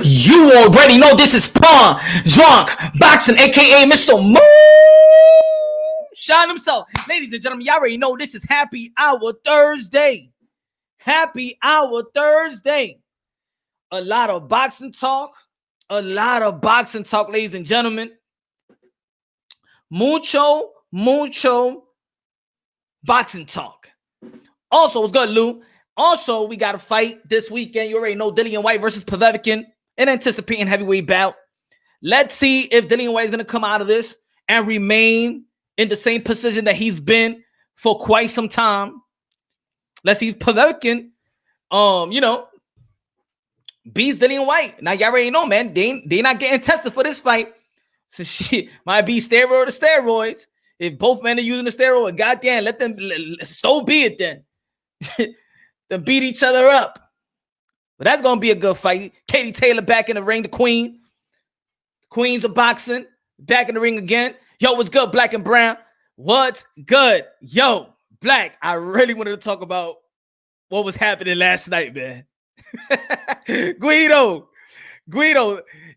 You already know this is Pawn Drunk Boxing, aka Mr. Mo Shine himself. Ladies and gentlemen, y'all already know this is Happy Hour Thursday. Happy Hour Thursday. A lot of boxing talk. Ladies and gentlemen. Mucho boxing talk. Also, what's good, Lou? Also, we got a fight this weekend. You already know Dillian White versus Povetkin, an anticipating heavyweight bout. Let's see if Dillian White is going to come out of this and remain in the same position that he's been for quite some time. Let's see if Povetkin, beats Dillian White. Now, y'all already know, man, they not getting tested for this fight. So shit might be steroid to steroids. If both men are using the steroid, goddamn, let them, so be it then. Then beat each other up. But that's going to be a good fight. Katie Taylor back in the ring, the queen. Queens of boxing, back in the ring again. Yo, what's good, Black and Brown? What's good? Yo, Black, I really wanted to talk about what was happening last night, man. Guido,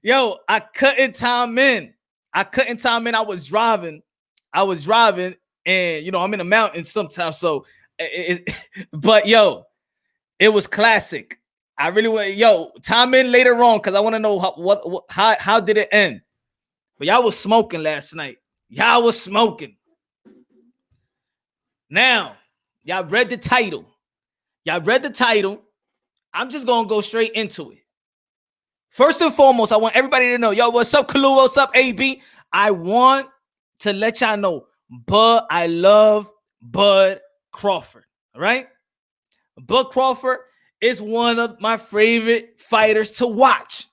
yo, I couldn't time in. I was driving, and I'm in the mountains sometimes. So, but yo, it was classic. I really want time in later on because I want to know how did it end. But y'all was smoking last night. Y'all was smoking. Now, y'all read the title. I'm just gonna go straight into it. First and foremost, I want everybody to know, yo, what's up, Kalu? What's up, AB? I want to let y'all know, I love Bud Crawford. All right? Bud Crawford is one of my favorite fighters to watch.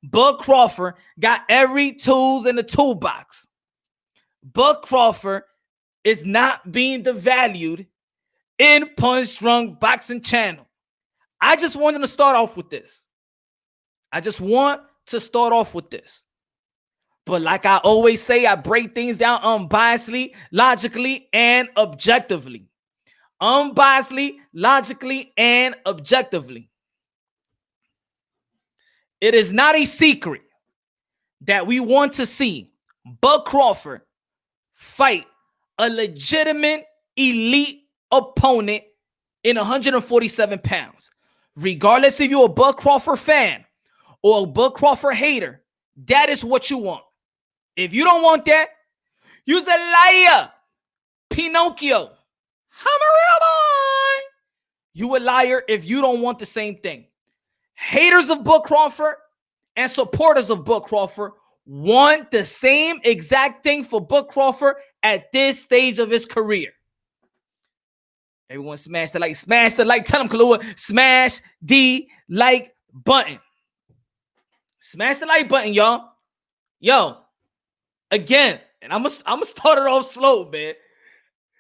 Bud Crawford got every tools in the toolbox. Bud Crawford is not being devalued in Punch Drunk Boxing Channel. I just wanted to start off with this. But like I always say, I break things down unbiasedly, logically, and objectively. It is not a secret that we want to see Bud Crawford fight a legitimate elite opponent in 147 pounds. Regardless if you're a Bud Crawford fan or a Bud Crawford hater, that is what you want. If you don't want that, you're a liar. Pinocchio. I'm a real boy. You a liar if you don't want the same thing. Haters of Bud Crawford and supporters of Bud Crawford want the same exact thing for Bud Crawford at this stage of his career. Everyone smash the like. Tell them, Kahlua, smash the like button. Smash the like button, y'all. Yo, again, and I'm gonna start it off slow, man.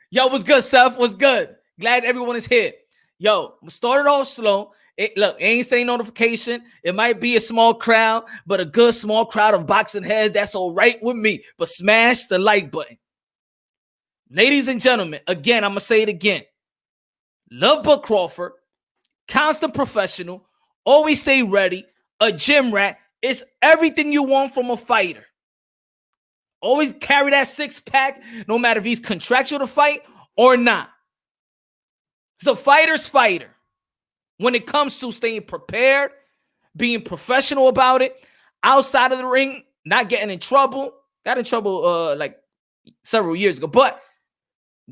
Yo, what's good, Seth? What's good? Glad everyone is here. Yo, I'm gonna start it off slow. Look, it ain't saying notification. It might be a small crowd, but a good small crowd of boxing heads, that's all right with me. But smash the like button. Ladies and gentlemen, again, I'm gonna say it again. Love Bud Crawford, constant professional, always stay ready, a gym rat. It's everything you want from a fighter. Always carry that six-pack, no matter if he's contractual to fight or not. It's a fighter's fighter. When it comes to staying prepared, being professional about it, outside of the ring, not getting in trouble. Got in trouble like several years ago, but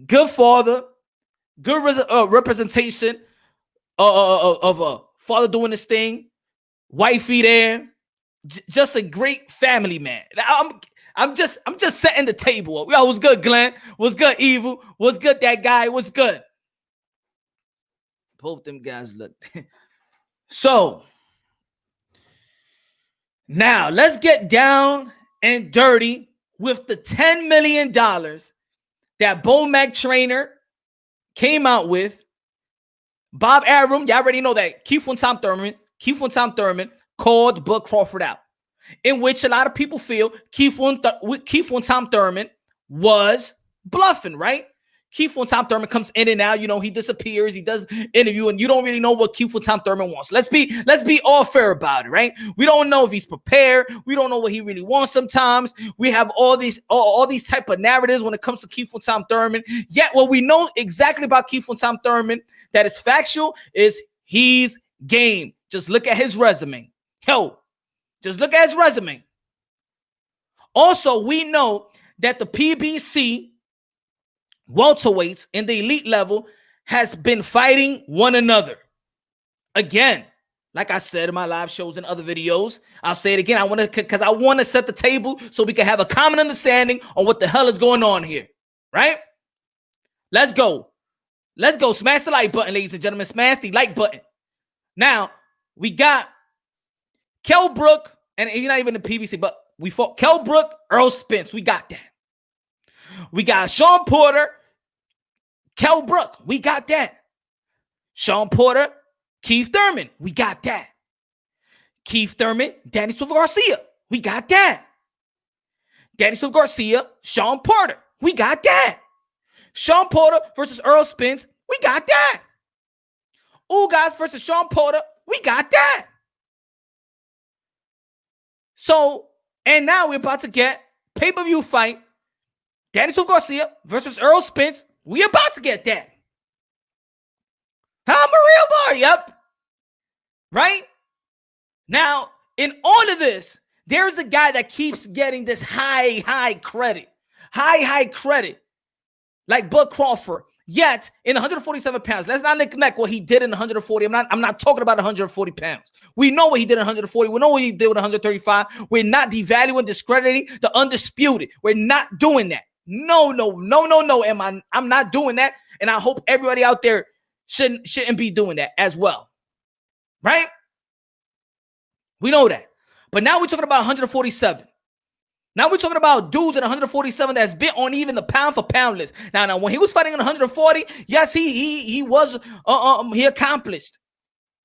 good father, good representation of a father doing this thing, wifey there, just a great family man. I'm just setting the table up. Yo, what's good, Glenn? What's good, Evil? What's good, that guy? What's good? Both them guys look. So now let's get down and dirty with the $10 million that Bo Mac Trainer came out with. Bob Arum, y'all already know that Keith Von Tom Thurman called Bud Crawford out, in which a lot of people feel Keith Von Tom Thurman was bluffing, right? Crawford-Thurman comes in and out. You know, he disappears. He does interview, and you don't really know what Crawford-Thurman wants. Let's be all fair about it, right? We don't know if he's prepared. We don't know what he really wants. Sometimes we have all these type of narratives when it comes to Crawford-Thurman. Yet, what we know exactly about Crawford-Thurman that is factual is he's game. Just look at his resume. Just look at his resume. Also, we know that the PBC welterweights in the elite level has been fighting one another. Again, like I said in my live shows and other videos, I'll say it again. I want to set the table so we can have a common understanding on what the hell is going on here, right? Let's go. Smash the like button, ladies and gentlemen. Smash the like button. Now, we got Kell Brook, and he's not even the PBC, but we fought Kell Brook, Earl Spence. We got that. We got Sean Porter, Kell Brook. We got that. Sean Porter, Keith Thurman. We got that. Keith Thurman, Danny Silva Garcia. We got that. Danny Silva Garcia, Sean Porter. We got that. Sean Porter versus Earl Spence. We got that. Ugas versus Sean Porter. We got that. So, and now we're about to get pay-per-view fight. Danny Silva Garcia versus Earl Spence. We about to get that. I'm a real boy. Yep. Right? Now, in all of this, there's a guy that keeps getting this high credit. High credit. Like Bud Crawford. Yet, in 147 pounds, let's not neglect what he did in 140. I'm not talking about 140 pounds. We know what he did in 140. We know what he did with 135. We're not devaluing, discrediting the undisputed. We're not doing that. No. I'm not doing that. And I hope everybody out there shouldn't be doing that as well. Right? We know that. But now we're talking about 147. Now we're talking about dudes at 147 that's been on even the pound for pound list. Now when he was fighting in 140, yes, he accomplished.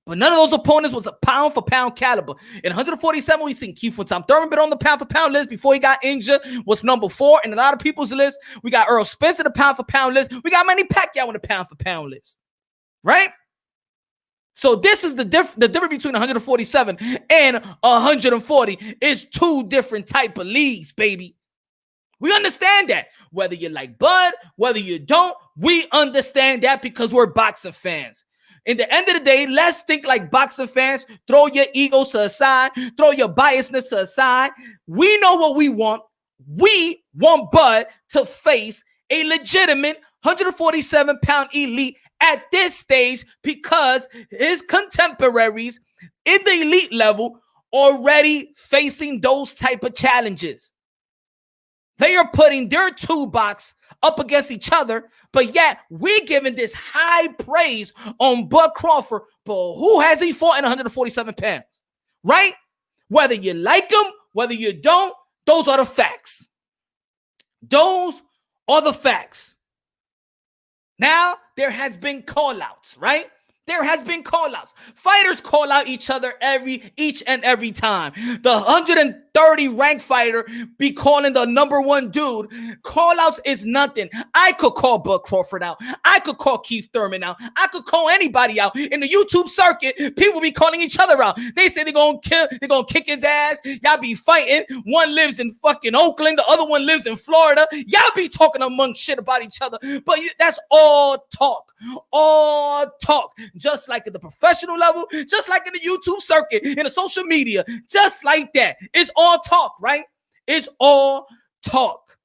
But none of those opponents was a pound for pound caliber. In 147, we seen Crawford-Thurman been on the pound for pound list before he got injured, was number 4 in a lot of people's list. We got Earl Spence in the pound for pound list. We got Manny Pacquiao on the pound for pound list. Right? So this is the difference between 147 and 140 is 2 different type of leagues, baby. We understand that. Whether you like Bud, whether you don't, we understand that because we're boxing fans. In the end of the day, let's think like boxing fans. Throw your egos to the side. Throw your biasness to the side. We know what we want. We want Bud to face a legitimate 147-pound elite at this stage because his contemporaries in the elite level already facing those type of challenges. They are putting their toolbox up against each other, but yet we're giving this high praise on Bud Crawford, but who has he fought in 147 pounds? Right? Whether you like him, whether you don't, those are the facts. Those are the facts. Now, there has been call-outs, right? There has been call-outs. Fighters call out each other each and every time. The 130 ranked fighter be calling the number 1 dude. Call-outs is nothing. I could call Bud Crawford out. I could call Keith Thurman out. I could call anybody out. In the YouTube circuit, people be calling each other out. They say they're gonna kick his ass. Y'all be fighting. One lives in fucking Oakland. The other one lives in Florida. Y'all be talking among shit about each other. But that's all talk. All talk. Just like at the professional level, just like in the YouTube circuit, in the social media, just like that. It's all talk, right? It's all talk.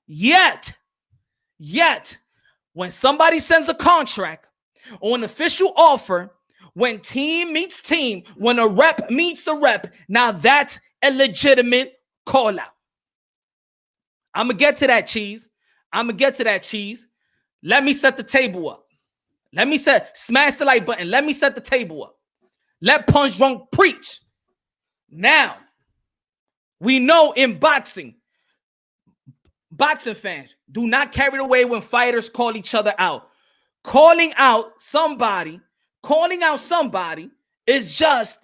Yet, when somebody sends a contract or an official offer, when team meets team, when a rep meets the rep, now that's a legitimate call out. I'm going to get to that, Cheese. Let me set the table up. Smash the like button. Let me set the table up. Let Punch Drunk preach. Now, we know in boxing fans do not carry it away when fighters call each other out. Calling out somebody is just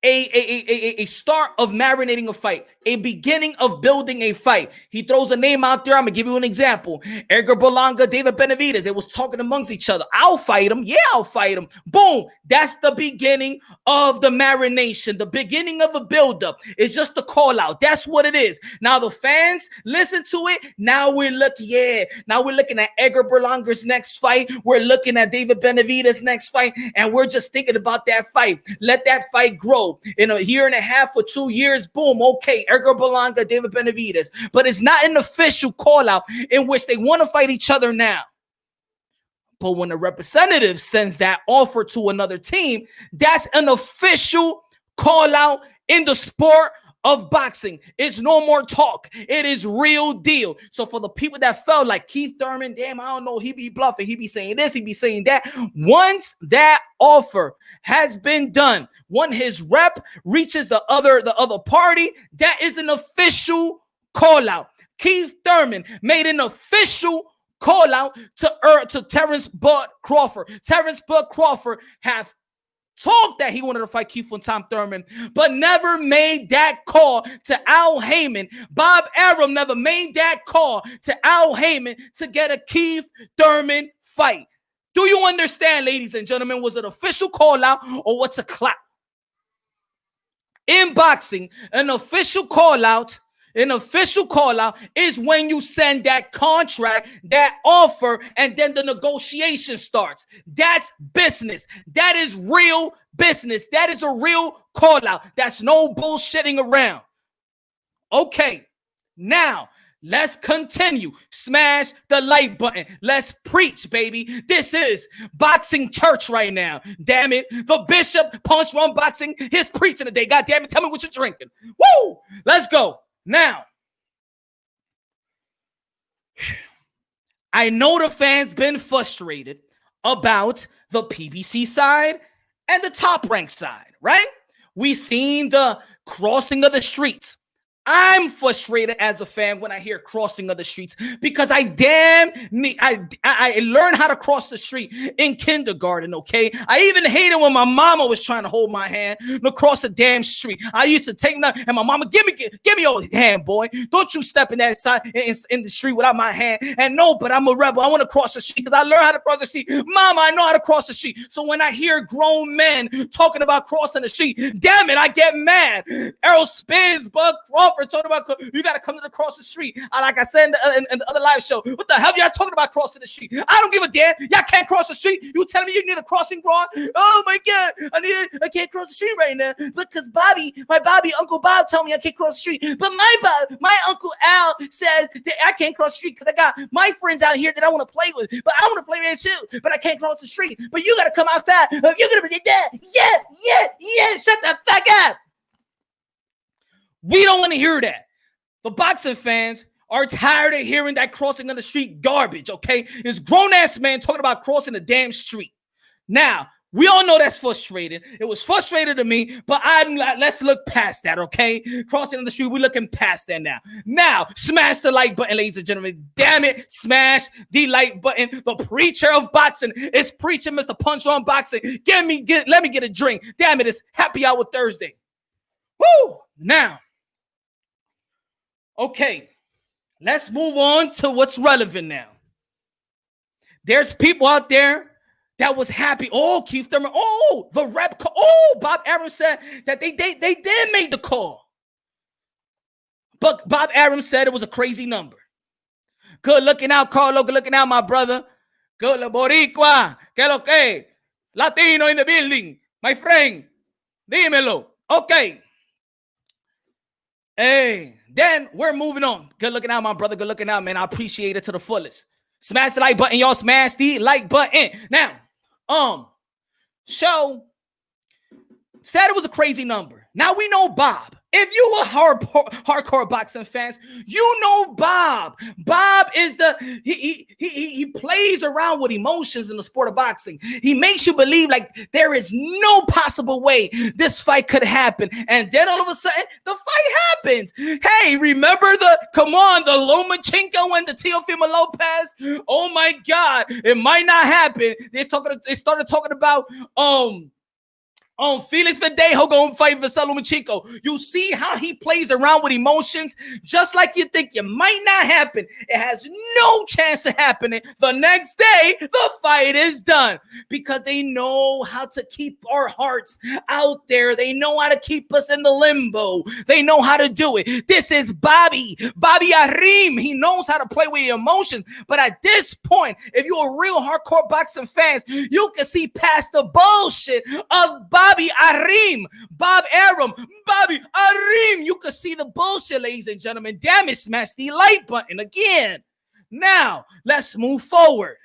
a start of marinating a fight, a beginning of building a fight. He throws a name out there. I'm gonna give you an example. Edgar Berlanga, David Benavidez. They was talking amongst each other. I'll fight him. Yeah, I'll fight him. Boom. That's the beginning of the marination, the beginning of a buildup. It's just a call out. That's what it is. Now the fans listen to it. Now we're looking at Edgar Berlanga's next fight. We're looking at David Benavidez' next fight, and we're just thinking about that fight. Let that fight grow. In a year and a half or 2 years, boom, okay, Edgar Berlanga, David Benavidez. But it's not an official call out in which they want to fight each other now. But when the representative sends that offer to another team, that's an official call out in the sport of boxing. It's no more talk. It is real deal. So for the people that felt like Keith Thurman, damn, I don't know, he be bluffing, he be saying this, he be saying that. Once that offer has been done, when his rep reaches the other party, that is an official call out. Keith Thurman made an official call out to Terrence Bud Crawford. Terrence Bud Crawford have talked that he wanted to fight Keith Thurman, but never made that call to Al Heyman. Bob Arum never made that call to Al Heyman to get a Keith Thurman fight. Do you understand, ladies and gentlemen? Was it official call out or what's a clout? In boxing, an official call out is when you send that contract, that offer, and then the negotiation starts. That's business. That is real business. That is a real call out. That's no bullshitting around. Okay, now let's continue. Smash the like button. Let's preach, baby. This is boxing church right now. Damn it. The Bishop Punch Run Boxing. He's preaching today. God damn it. Tell me what you're drinking. Woo! Let's go. Now, I know the fans been frustrated about the PBC side and the Top Rank side, right? We seen the crossing of the streets. I'm frustrated as a fan when I hear crossing of the streets because I learned how to cross the street in kindergarten, okay? I even hated when my mama was trying to hold my hand to cross the damn street. I used to take that, and my mama, give me your hand, boy. Don't you step in that side in the street without my hand. And no, but I'm a rebel. I want to cross the street because I learned how to cross the street. Mama, I know how to cross the street. So when I hear grown men talking about crossing the street, damn it, I get mad. Errol Spence, Bud Crawford, talking about you got to come to the cross the street. Like I said in the other live show, what the hell y'all talking about crossing the street? I don't give a damn. Y'all can't cross the street. You telling me you need a crossing rod? Oh my God, I can't cross the street right now because Uncle Bob told me I can't cross the street. But my Uncle Al says that I can't cross the street because I got my friends out here that I want to play with. But I want to play with too. But I can't cross the street. But you got to come outside. You're gonna be yeah. Shut the fuck up. We don't want to hear that. The boxing fans are tired of hearing that crossing of the street garbage, okay? It's grown-ass man talking about crossing the damn street. Now, we all know that's frustrating. It was frustrating to me, but let's look past that, okay? Crossing on the street, we're looking past that now. Now, smash the like button, ladies and gentlemen. Damn it, smash the like button. The preacher of boxing is preaching Mr. Punch on Boxing. Let me get a drink. Damn it, it's Happy Hour Thursday. Woo! Now, okay, let's move on to what's relevant now. There's people out there that was happy. Oh, Keith Thurman. Oh, the rep. Oh, Bob Arum said that they did make the call. But Bob Arum said it was a crazy number. Good looking out, Carlo. Good looking out, my brother. Good Boricua. Que lo que? Latino in the building. My friend. Dímelo. Okay. Hey, then we're moving on. Good looking out, my brother. Good looking out, man. I appreciate it to the fullest. Smash the like button, y'all. Smash the like button. Now, so said it was a crazy number. Now we know Bob. If you were hardcore boxing fans, you know Bob. Bob is he plays around with emotions in the sport of boxing. He makes you believe like there is no possible way this fight could happen. And then all of a sudden, the fight happens. Hey, remember the Lomachenko and the Teofimo Lopez? Oh my God, it might not happen. They started talking about Felix Verdejo gonna fight Vasily Lomachenko. You see how he plays around with emotions, just like you think it might not happen. It has no chance of happening. The next day, the fight is done because they know how to keep our hearts out there. They know how to keep us in the limbo. They know how to do it. This is Bobby Arim. He knows how to play with your emotions. But at this point, if you're a real hardcore boxing fan, you can see past the bullshit of Bobby Arim. Bobby Arim. You can see the bullshit, ladies and gentlemen. Damn it, smash the like button again. Now, let's move forward.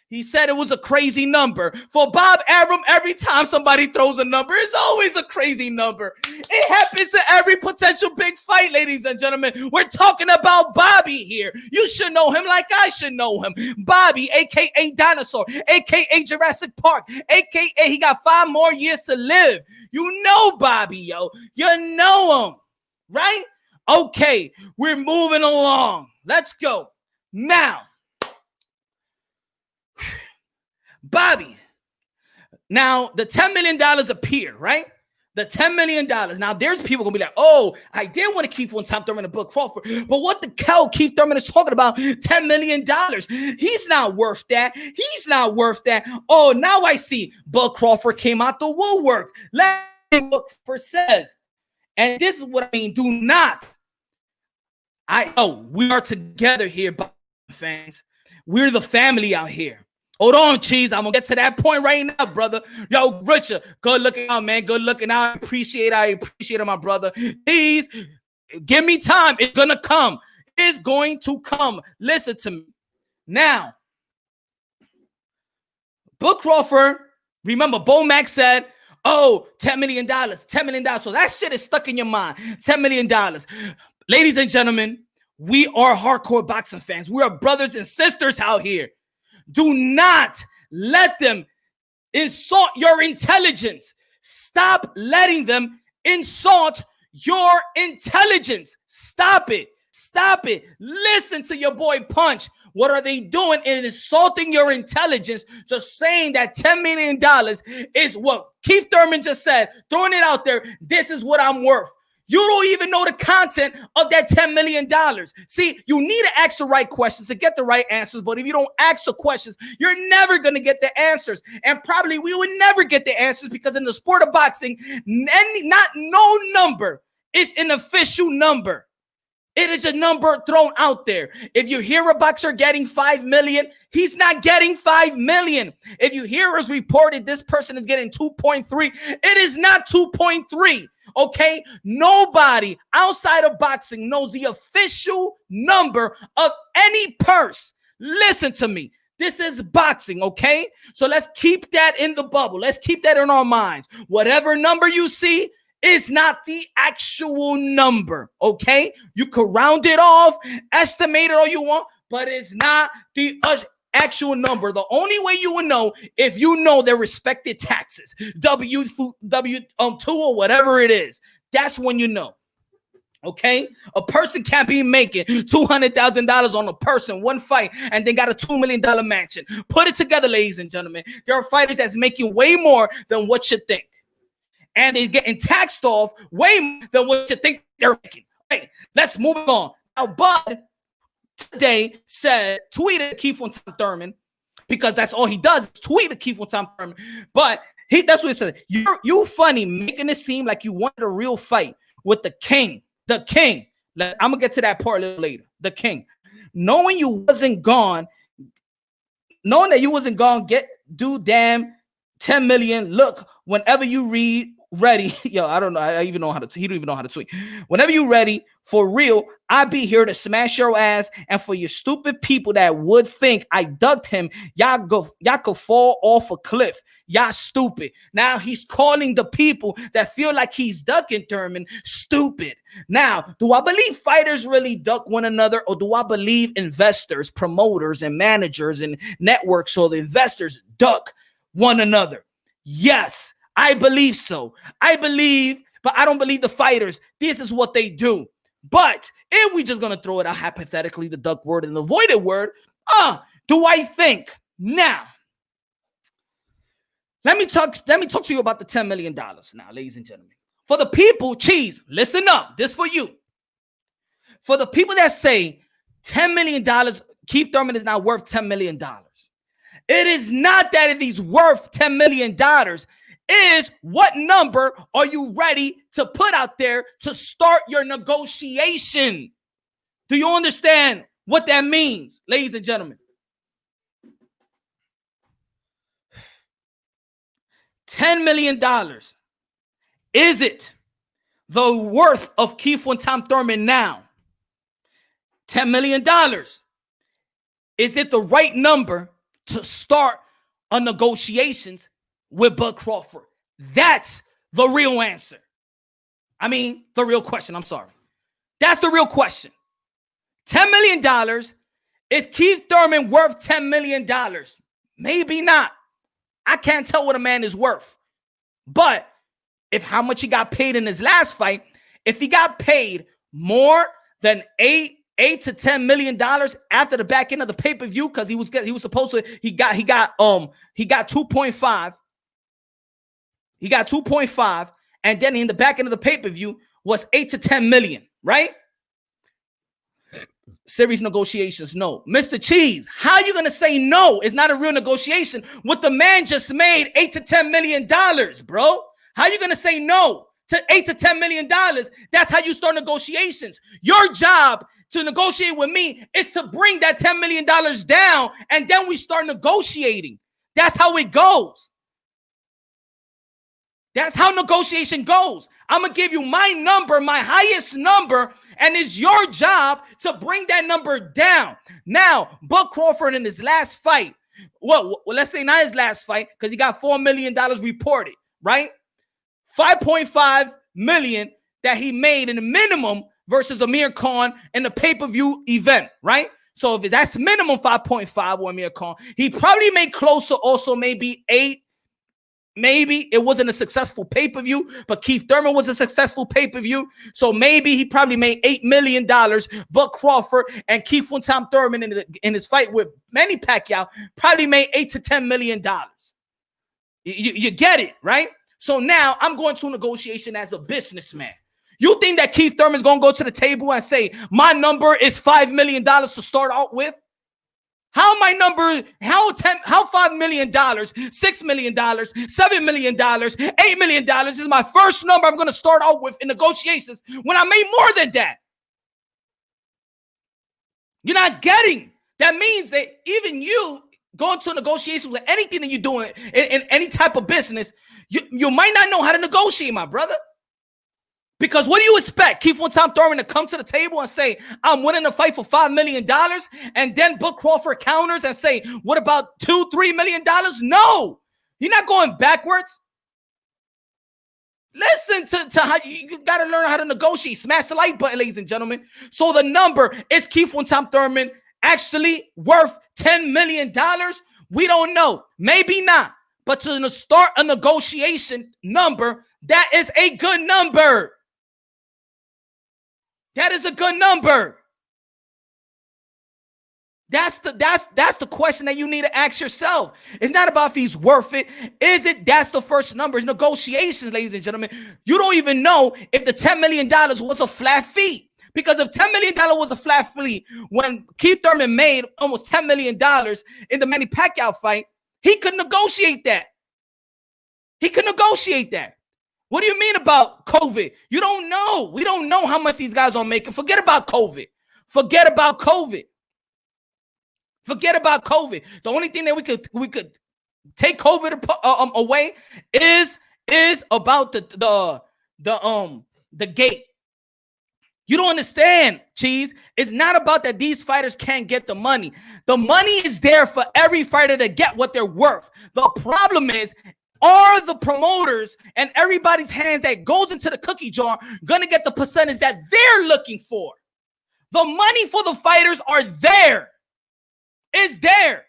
He said it was a crazy number. For Bob Arum, every time somebody throws a number, it's always a crazy number. It happens in every potential big fight, ladies and gentlemen. We're talking about Bobby here. You should know him like I should know him. Bobby, a.k.a. Dinosaur, a.k.a. Jurassic Park, a.k.a. he got 5 more years to live. You know Bobby, yo. You know him, right? Okay, we're moving along. Let's go. Now, Bobby. Now, the $10 million appear, right? The $10 million. Now, there's people going to be like, oh, I did want to keep on Tom Thurman and Bud Crawford. But what the hell Keith Thurman is talking about? $10 million. He's not worth that. He's not worth that. Oh, now I see Bud Crawford came out the woodwork. Let's see what Crawford says. And this is what I mean. Do not. I know we are together here, fans. We're the family out here. Hold on, Cheese. I'm going to get to that point right now, brother. Yo, Richard, good looking out, man. Good looking out. I appreciate it, my brother. Please, give me time. It's going to come. It's going to come. Listen to me. Now, Bud Crawford, remember, Bo Mack said, oh, $10 million, $10 million. So that shit is stuck in your mind. $10 million. Ladies and gentlemen, we are hardcore boxing fans. We are brothers and sisters out here. Do not let them insult your intelligence. Stop letting them insult your intelligence. Stop it. Stop it. Listen to your boy Punch. What are they doing in insulting your intelligence? Just saying that $10 million is what Keith Thurman just said. Throwing it out there. This is what I'm worth. You don't even know the content of that $10 million. See, you need to ask the right questions to get the right answers. But if you don't ask the questions, you're never going to get the answers. And probably we would never get the answers because in the sport of boxing, no number is an official number. It is a number thrown out there. If you hear a boxer getting 5 million, he's not getting 5 million. If you hear us reported this person is getting 2.3, it is not 2.3. Okay, nobody outside of boxing knows the official number of any purse. Listen to me. This is boxing, okay? So let's keep that in the bubble. Let's keep that in our minds. Whatever number you see is not the actual number, okay? You could round it off, estimate it all you want, but it's not the actual number. The only way you would know if you know their respected taxes, W2 or whatever it is. That's when you know. Okay, a person can't be making $200,000 on a person one fight and then got a $2 million mansion. Put it together, ladies and gentlemen. There are fighters that's making way more than what you think, and they're getting taxed off way more than what you think they're making. Okay, let's move on. Now, Bud today tweeted Keith on Tom Thurman, because that's all he does, tweet Keith on Tom Thurman. But that's what he said. You funny, making it seem like you wanted a real fight with the king. The king. I'm gonna get to that part a little later. The king. Knowing that you wasn't gone, do damn 10 million. Look, whenever you ready, yo, I don't know. He don't even know how to tweet. Whenever you ready for real, I be here to smash your ass. And for your stupid people that would think I ducked him, y'all could fall off a cliff. Y'all stupid. Now he's calling the people that feel like he's ducking Thurman stupid. Now, do I believe fighters really duck one another, or do I believe investors, promoters, and managers and networks, or the investors duck one another? Yes, I believe so. But I don't believe the fighters. This is what they do. But if we just going to throw it out hypothetically, the duck word and the voided word, do I think now Let me talk to you about the $10 million now, ladies and gentlemen. For the people, Cheese, listen up. This for you. For the people that say $10 million, Keith-Thurman is not worth $10 million. It is not that he's worth $10 million. Is what number are you ready to put out there to start your negotiation? Do you understand what that means, ladies and gentlemen? $10 million. Is it the worth of Keith-Thurman now? $10 million. Is it the right number to start on negotiations with Bud Crawford? That's the real answer. I mean, the real question. I'm sorry. That's the real question. $10 million. Is Keith-Thurman worth $10 million? Maybe not. I can't tell what a man is worth. But if how much he got paid in his last fight, if he got paid more than $8 to $10 million after the back end of the pay-per-view, because he was supposed to, he got 2.5. He got 2.5, and then in the back end of the pay-per-view was 8 to 10 million, right? Series negotiations, no. Mr. Cheese, how are you going to say no? It's not a real negotiation. What the man just made $8 to $10 million, bro. How are you going to say no to $8 to $10 million? That's how you start negotiations. Your job to negotiate with me is to bring that $10 million down, and then we start negotiating. That's how it goes. That's how negotiation goes. I'm going to give you my number, my highest number, and it's your job to bring that number down. Now, Bud Crawford in his last fight, well, let's say not his last fight, because he got $4 million reported, right? 5.5 million that he made in the minimum versus Amir Khan in the pay-per-view event, right? So if that's minimum 5.5 with Amir Khan, he probably made closer also maybe 8. Maybe it wasn't a successful pay-per-view, but Keith-Thurman was a successful pay-per-view. So maybe he probably made $8 million. Bud Crawford and Keith-Thurman in his fight with Manny Pacquiao probably made $8 to $10 million. You get it, right? So now I'm going to a negotiation as a businessman. You think that Keith-Thurman is going to go to the table and say, my number is $5 million to start out with? How my number, how $5 million, $6 million, $7 million, $8 million is my first number I'm going to start out with in negotiations when I made more than that? You're not getting. That means that even you going to negotiations with anything that you're doing in any type of business, you might not know how to negotiate, my brother. Because what do you expect? Keith-Thurman to come to the table and say, I'm winning the fight for $5 million, and then Bud Crawford counters and say, what about $2, $3 million? No, you're not going backwards. Listen to how you got to learn how to negotiate. Smash the like button, ladies and gentlemen. So the number is Keith-Thurman actually worth $10 million? We don't know. Maybe not. But to start a negotiation number, that is a good number. That is a good number. That's the question that you need to ask yourself. It's not about if he's worth it. Is it? That's the first number. It's negotiations, ladies and gentlemen. You don't even know if the $10 million was a flat fee. Because if $10 million was a flat fee, when Keith-Thurman made almost $10 million in the Manny Pacquiao fight, he could negotiate that. He could negotiate that. What do you mean about COVID? You don't know. We don't know how much these guys are making. Forget about COVID. Forget about COVID. Forget about COVID. The only thing that we could take COVID away is about the gate. You don't understand, Cheese. It's not about that these fighters can't get the money. The money is there for every fighter to get what they're worth. The problem is, are the promoters and everybody's hands that goes into the cookie jar going to get the percentage that they're looking for? The money for the fighters are there. It's there.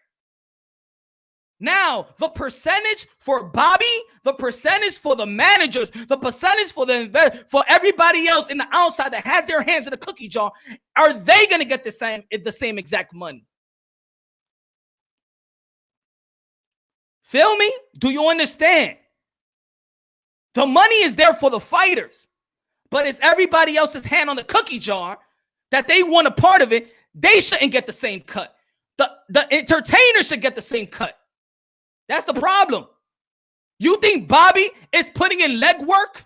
Now, the percentage for Bobby, the percentage for the managers, the percentage for everybody else in the outside that has their hands in the cookie jar, are they going to get the same exact money? Feel me? Do you understand? The money is there for the fighters, but it's everybody else's hand on the cookie jar that they want a part of it. They shouldn't get the same cut. The entertainer should get the same cut. That's the problem. You think Bobby is putting in leg work?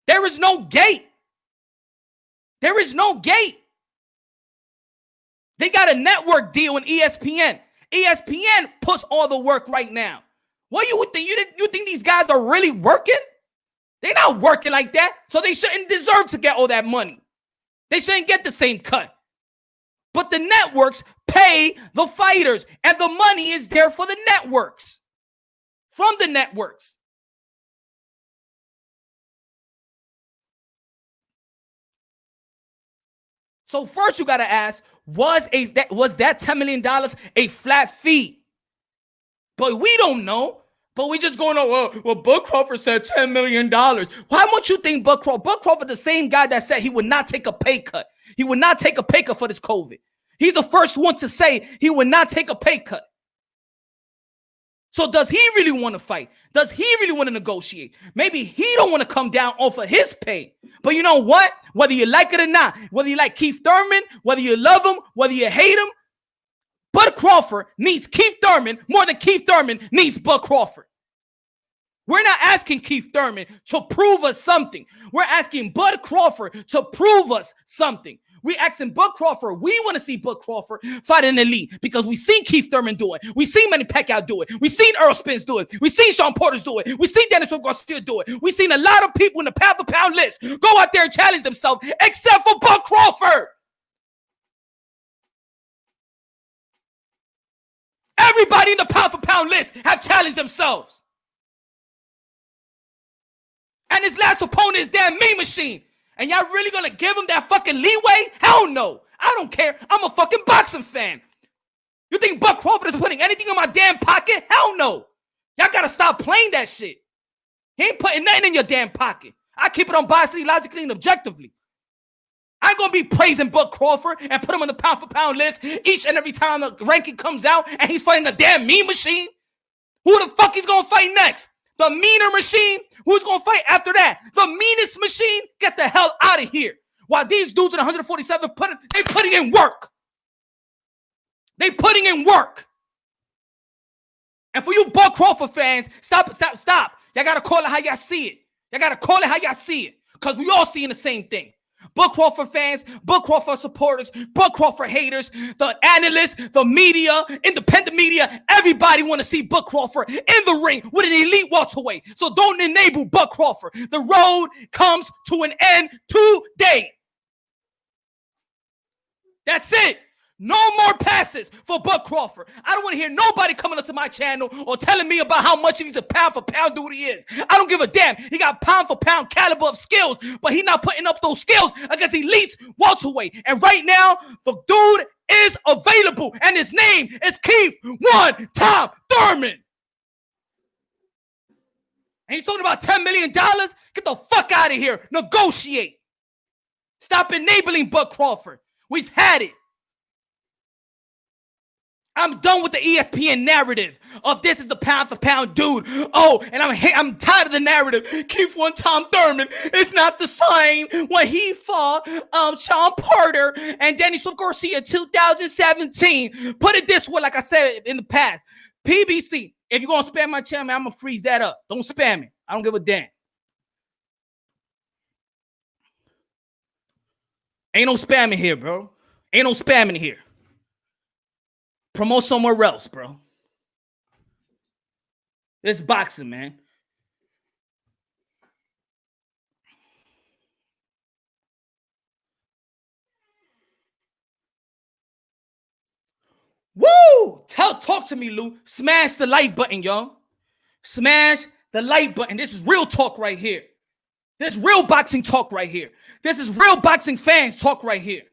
There is no gate. There is no gate. They got a network deal in ESPN. ESPN puts all the work right now. What you would think? You think these guys are really working? They're not working like that, so they shouldn't deserve to get all that money. They shouldn't get the same cut. But the networks pay the fighters, and the money is there for the networks. From the networks. So first you got to ask, was that $10 million a flat fee? But we don't know. But we just going, well, Bud Crawford said $10 million. Why won't you think Bud Crawford, the same guy that said he would not take a pay cut. He would not take a pay cut for this COVID. He's the first one to say he would not take a pay cut. So does he really want to fight? Does he really want to negotiate? Maybe he don't want to come down off of his pay. But you know what? Whether you like it or not, whether you like Keith Thurman, whether you love him, whether you hate him, Bud Crawford needs Keith Thurman more than Keith Thurman needs Bud Crawford. We're not asking Keith Thurman to prove us something. We're asking Bud Crawford to prove us something. We're asking Bud Crawford. We want to see Bud Crawford fight an elite because we've seen Keith Thurman do it. We've seen Manny Pacquiao do it. We've seen Earl Spence do it. We've seen Sean Porter do it. We've seen Dennis Garcia do it. We've seen a lot of people in the pound-for-pound list go out there and challenge themselves, except for Bud Crawford. Everybody in the pound-for-pound list have challenged themselves. And his last opponent is damn Mean Machine. And y'all really gonna give him that fucking leeway? Hell no. I don't care. I'm a fucking boxing fan. You think Bud Crawford is putting anything in my damn pocket? Hell no. Y'all gotta stop playing that shit. He ain't putting nothing in your damn pocket. I keep it unbiasedly, logically, and objectively. I ain't gonna be praising Bud Crawford and put him on the pound-for-pound list each and every time the ranking comes out and he's fighting a damn Mean Machine. Who the fuck he's gonna fight next? The meaner machine? Who's going to fight after that? The meanest machine? Get the hell out of here. While these dudes in 147, they putting in work. They putting in work. And for you Bud Crawford fans, stop. Y'all got to call it how y'all see it. Y'all got to call it how y'all see it. Because we all seeing the same thing. Bud Crawford fans, Bud Crawford supporters, Bud Crawford haters, the analysts, the media, independent media, everybody want to see Bud Crawford in the ring with an elite welterweight. So don't enable Bud Crawford. The road comes to an end today. That's it. No more passes for Bud Crawford. I don't want to hear nobody coming up to my channel or telling me about how much he's a pound-for-pound dude he is. I don't give a damn. He got pound-for-pound caliber of skills, but he's not putting up those skills against elites welterweight. And right now, the dude is available, and his name is Keith One-Time Thurman. And you talking about $10 million? Get the fuck out of here. Negotiate. Stop enabling Bud Crawford. We've had it. I'm done with the ESPN narrative of this is the pound-for-pound dude. Oh, and I'm tired of the narrative. Keith One-Time Thurman is not the same when he fought Sean Porter and Dennis Garcia 2017. Put it this way, like I said in the past. PBC, if you're going to spam my channel, I'm going to freeze that up. Don't spam it. I don't give a damn. Ain't no spamming here, bro. Ain't no spamming here. Promote somewhere else, bro. It's boxing, man. Woo! Talk to me, Lou. Smash the like button, y'all. Smash the like button. This is real talk right here. This is real boxing talk right here. This is real boxing fans talk right here.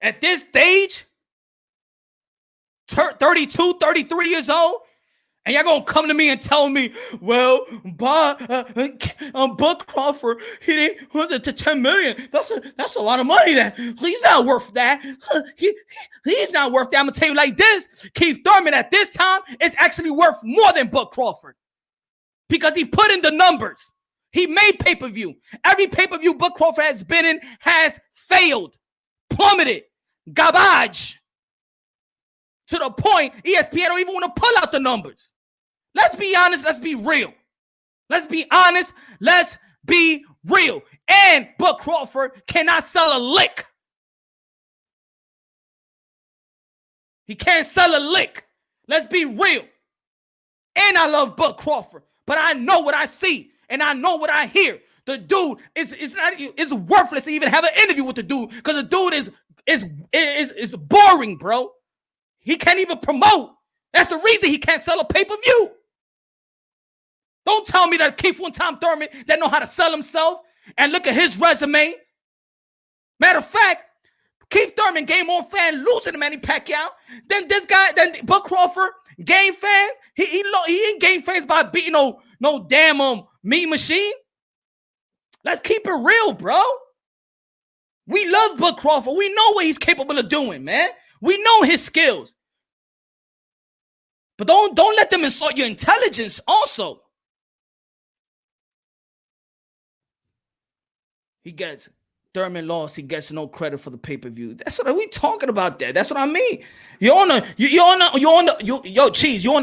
At this stage, 32, 33 years old, And y'all gonna come to me and tell me, well, Bud Crawford, he didn't to 10 million. That's a lot of money. That he's not worth that. He's not worth that. I'm gonna tell you like this: Keith-Thurman at this time is actually worth more than Bud Crawford because he put in the numbers. He made pay-per-view. Every pay-per-view Bud Crawford has been in has failed, plummeted, garbage. To the point, ESPN don't even want to pull out the numbers. Let's be honest. Let's be real. Let's be honest. Let's be real. And Bud Crawford cannot sell a lick. He can't sell a lick. Let's be real. And I love Bud Crawford, but I know what I see and I know what I hear. The dude is worthless to even have an interview with the dude because the dude is boring, bro. He can't even promote. That's the reason he can't sell a pay-per-view. Don't tell me that Crawford-Thurman that know how to sell himself and look at his resume. Matter of fact, Keith-Thurman gained more fans losing to Manny Pacquiao than this guy, than Bud Crawford gained fans. He ain't gained fans by beating no damn meat machine. Let's keep it real, bro. We love Bud Crawford. We know what he's capable of doing, man. We know his skills. But don't let them insult your intelligence also. Thurman lost. He gets no credit for the pay-per-view. That's what we talking about there. That's what I mean. You're on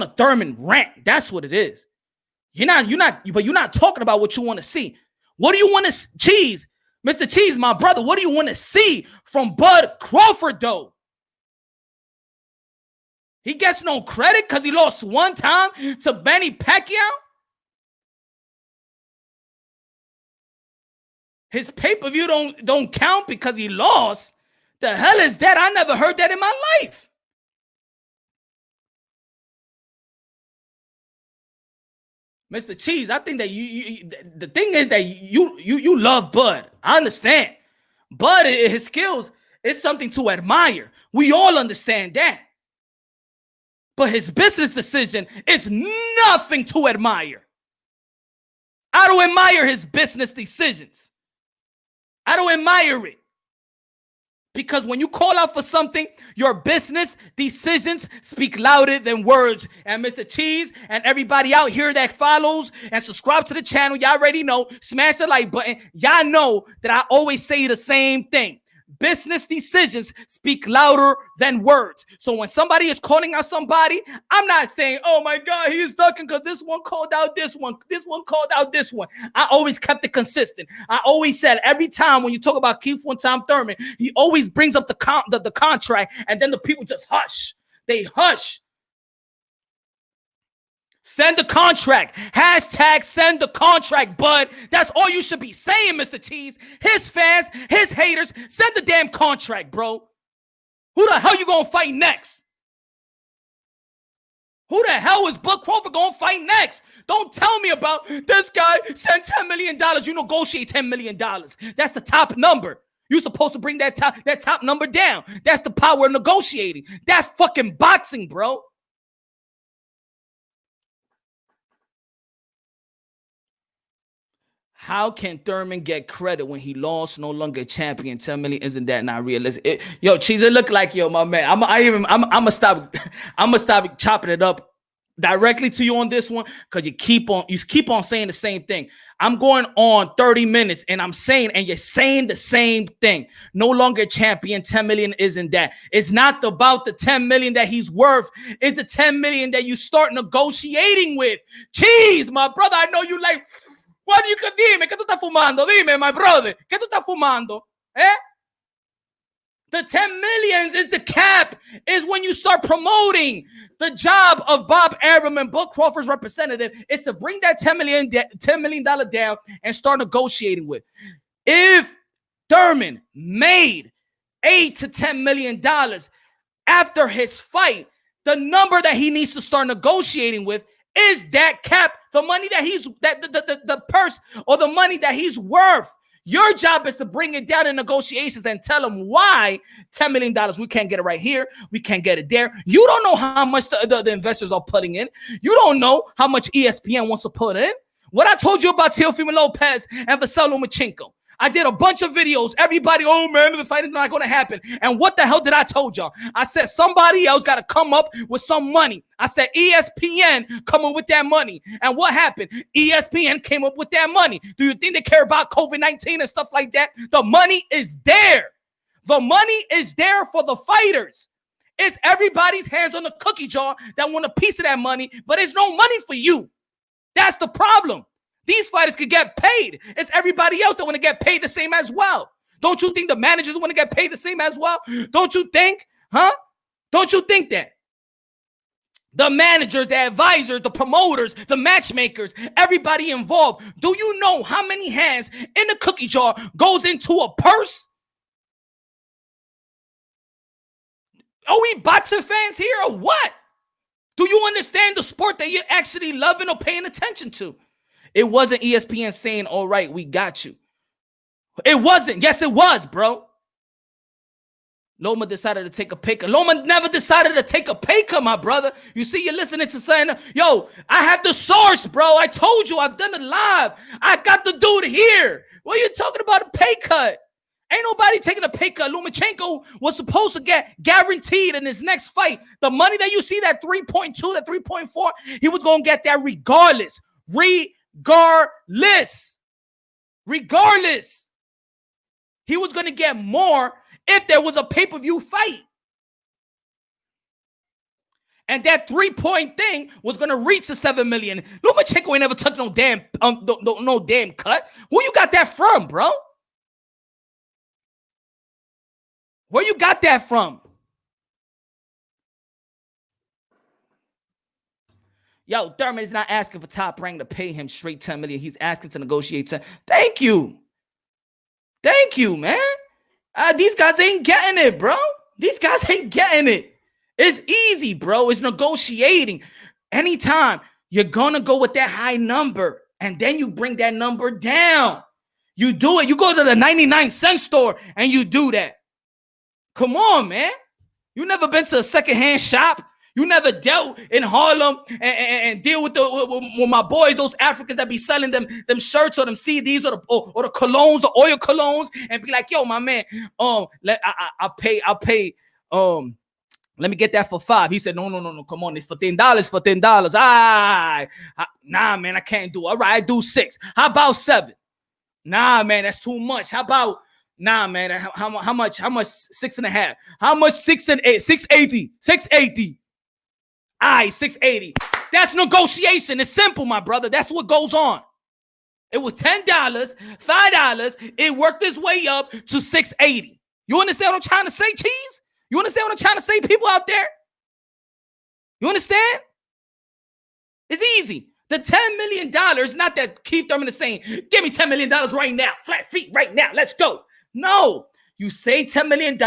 a Thurman rant. That's what it is. You're not talking about what you want to see. What do you want to Cheese? Mr. Cheese, my brother, what do you want to see from Bud Crawford, though? He gets no credit because he lost one time to Manny Pacquiao? His pay-per-view don't count because he lost? The hell is that? I never heard that in my life. Mr. Cheese, I think that the thing is that you love Bud. I understand. Bud, his skills is something to admire. We all understand that. But his business decision is nothing to admire. I don't admire his business decisions. I don't admire it. Because when you call out for something, your business decisions speak louder than words. And Mr. Cheese and everybody out here that follows and subscribe to the channel, y'all already know, smash the like button. Y'all know that I always say the same thing. Business decisions speak louder than words. So when somebody is calling out somebody, I'm not saying, oh my God, he is ducking because this one called out this one. This one called out this one. I always kept it consistent. I always said every time when you talk about Crawford-Thurman, he always brings up the contract and then the people just hush. They hush. Send the contract. Hashtag send the contract, bud. That's all you should be saying, Mr. Cheese. His fans, his haters, send the damn contract, bro. Who the hell you gonna fight next? Who the hell is Bud Crawford gonna fight next? Don't tell me about this guy. Send $10 million. You negotiate $10 million. That's the top number. You're supposed to bring that top number down. That's the power of negotiating. That's fucking boxing, bro. How can Thurman get credit when he lost, no longer a champion? 10 million, isn't that not realistic? Yo, Cheese, it look like, yo, my man. I'm gonna stop chopping it up directly to you on this one because you keep on saying the same thing. I'm going on 30 minutes and I'm saying, and you're saying the same thing. No longer champion, 10 million isn't that. It's not about the 10 million that he's worth. It's the 10 million that you start negotiating with. Cheese, my brother, I know you like. What you can dime? ¿Qué tú estás fumando? Dime, my brother. ¿Qué tú estás fumando? The 10 millions is the cap, is when you start promoting. The job of Bob Arum and Bud Crawford's representative is to bring that $10 million down and start negotiating with. If Thurman made $8 to $10 million after his fight, the number that he needs to start negotiating with is that cap, the money that the purse or the money that he's worth. Your job is to bring it down in negotiations and tell them why $10 million, we can't get it right here. We can't get it there. You don't know how much the investors are putting in. You don't know how much ESPN wants to put in. What I told you about Teofimo Lopez and Vasily Lomachenko. I did a bunch of videos. Everybody, oh man, the fight is not going to happen. And what the hell did I told y'all? I said somebody else got to come up with some money. I said ESPN come up with that money. And what happened? ESPN came up with that money. Do you think they care about COVID-19 and stuff like that? The money is there. The money is there for the fighters. It's everybody's hands on the cookie jar that want a piece of that money, but there's no money for you. That's the problem. These fighters could get paid. It's everybody else that want to get paid the same as well. Don't you think the managers want to get paid the same as well? Don't you think? Huh? Don't you think that? The managers, the advisors, the promoters, the matchmakers, everybody involved. Do you know how many hands in the cookie jar goes into a purse? Are we boxing fans here or what? Do you understand the sport that you're actually loving or paying attention to? It wasn't ESPN saying, all right, we got you. It wasn't. Yes, it was, bro. Loma decided to take a pay cut. Loma never decided to take a pay cut, my brother. You see, you're listening to saying, yo, I have the source, bro. I told you, I've done it live. I got the dude here. What are you talking about a pay cut? Ain't nobody taking a pay cut. Lomachenko was supposed to get guaranteed in his next fight. The money that you see, that 3.2, that 3.4, he was going to get that regardless. Regardless. He was going to get more if there was a pay-per-view fight. And that 3-point thing was going to reach the 7 million. Lomachenko ain't never took no damn cut. Who you got that from, bro? Where you got that from? Yo, Thurman is not asking for Top Rank to pay him straight 10 million. He's asking to negotiate 10. Thank you, man. These guys ain't getting it, bro. These guys ain't getting it. It's easy, bro. It's negotiating. Anytime you're going to go with that high number, and then you bring that number down. You do it. You go to the 99-cent store, and you do that. Come on, man. You never been to a secondhand shop? You never dealt in Harlem and deal with my boys, those Africans that be selling them shirts or them CDs or the colognes, the oil colognes, and be like, yo, my man, I'll pay. Let me get that for $5. He said, no, come on, it's for $10, nah, man, I can't do it. All right, I do $6. How about $7? Nah, man, that's too much. How about, nah, man, how much? How much? 6.5. How much? 6 and 8? 680. 680. All right, 680. That's negotiation. It's simple, my brother. That's what goes on. It was $10, $5. It worked its way up to 680. You understand what I'm trying to say, Cheese? You understand what I'm trying to say, people out there? You understand? It's easy. The $10 million, not that Keith Thurman is saying, give me $10 million right now, flat feet right now, let's go. No, you say $10 million,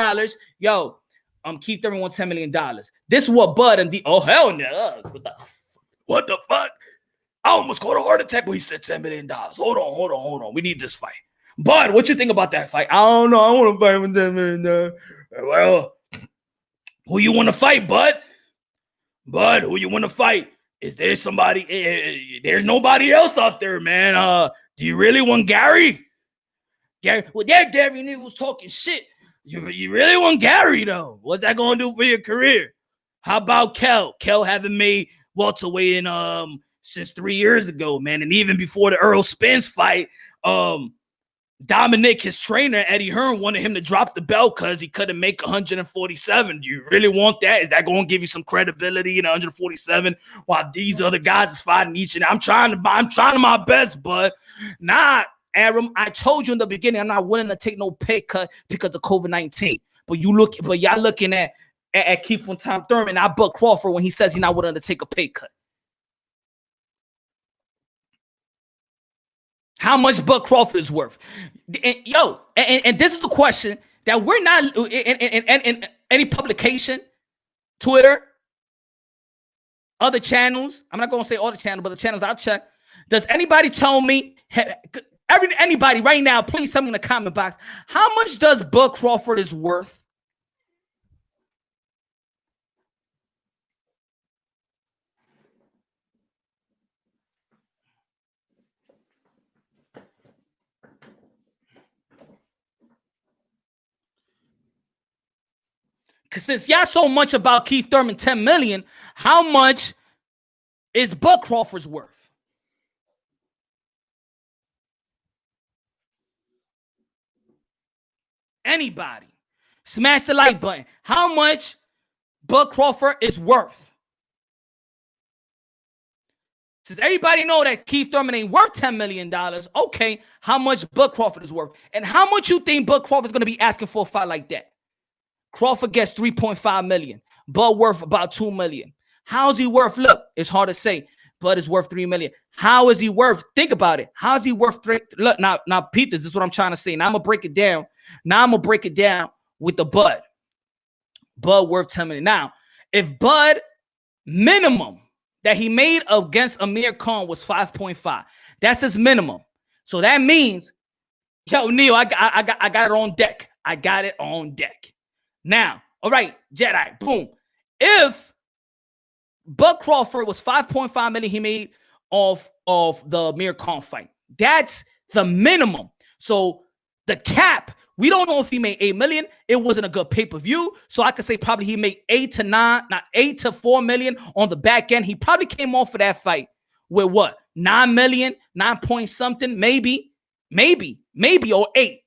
yo, Keith Thurman wants $10 million. This is what Bud and oh, hell no. What the fuck? I almost caught a heart attack when he said $10 million. Hold on. We need this fight. Bud, what you think about that fight? I don't know. I want to fight with $10 million. Well, who you want to fight, Bud? Bud, who you want to fight? Is there somebody? There's nobody else out there, man. Do you really want Gary? Gary? Well, that Gary nigga was talking shit. You really want Gary, though? What's that going to do for your career? How about Kel? Kel haven't made welterweight in since 3 years ago, man. And even before the Earl Spence fight, Dominic, his trainer, Eddie Hearn, wanted him to drop the belt because he couldn't make 147. Do you really want that? Is that going to give you some credibility in 147 while these other guys is fighting each and I'm trying my best, but nah, Aram, I told you in the beginning I'm not willing to take no pay cut because of COVID-19. But y'all looking at Keith from Tom Thurman, I Buck Crawford when he says he's not willing to take a pay cut. How much Buck Crawford is worth? And this is the question that we're not in any publication, Twitter, other channels. I'm not going to say all the channels, but the channels I'll check. Does anybody tell me, Anybody right now, please tell me in the comment box, how much does Bud Crawford is worth? Because since y'all so much about Keith Thurman, 10 million, how much is Bud Crawford's worth? Anybody? Smash the like button. How much Bud Crawford is worth? Since everybody know that Keith Thurman ain't worth $10 million, okay, how much Bud Crawford is worth? And how much you think Bud Crawford's going to be asking for a fight like that? Crawford gets 3.5 million. Bud worth about 2 million. How's he worth? Look, it's hard to say. Bud is worth 3 million. How is he worth? Think about it. How is he worth 3? Look, now, Pete, this is what I'm trying to say. Now I'm gonna break it down. With the Bud. Bud worth 10 million. Now, if Bud minimum that he made against Amir Khan was 5.5, that's his minimum. So that means, yo, Neil, I got it on deck. I got it on deck. Now, all right, Jedi, boom. If Bud Crawford was 5.5 million he made off of the Amir Khan fight, that's the minimum. So the cap, we don't know if he made 8 million. It wasn't a good pay-per-view. So I could say probably he made 8 to 4 million on the back end. He probably came off of that fight with what? 9 million, 9 point something, maybe, or 8.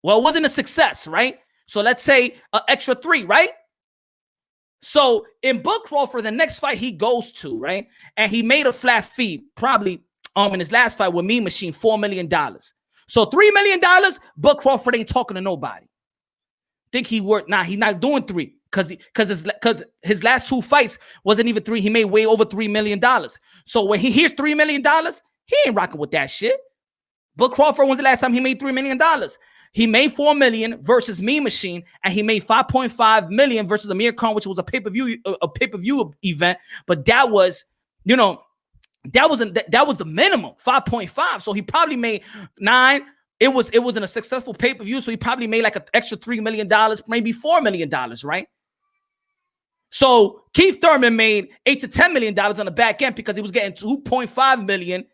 Well, it wasn't a success, right? So let's say an extra 3, right? So in Bud Crawford, the next fight he goes to, right? And he made a flat fee, probably in his last fight with Mean Machine, $4 million. So $3 million, Bud Crawford ain't talking to nobody. Think he worked? Nah, he's not doing 3 because his last 2 fights wasn't even 3. He made way over $3 million. So when he hears $3 million, he ain't rocking with that shit. Bud Crawford, when's the last time he made $3 million? He made 4 million versus Mean Machine, and he made 5.5 million versus Amir Khan, which was a pay-per-view event. But that was, that was the minimum, 5.5. So he probably made 9. It wasn't a successful pay-per-view, so he probably made like an extra $3 million, maybe $4 million, right? So Keith Thurman made $8 to $10 million on the back end because he was getting 2.5 million,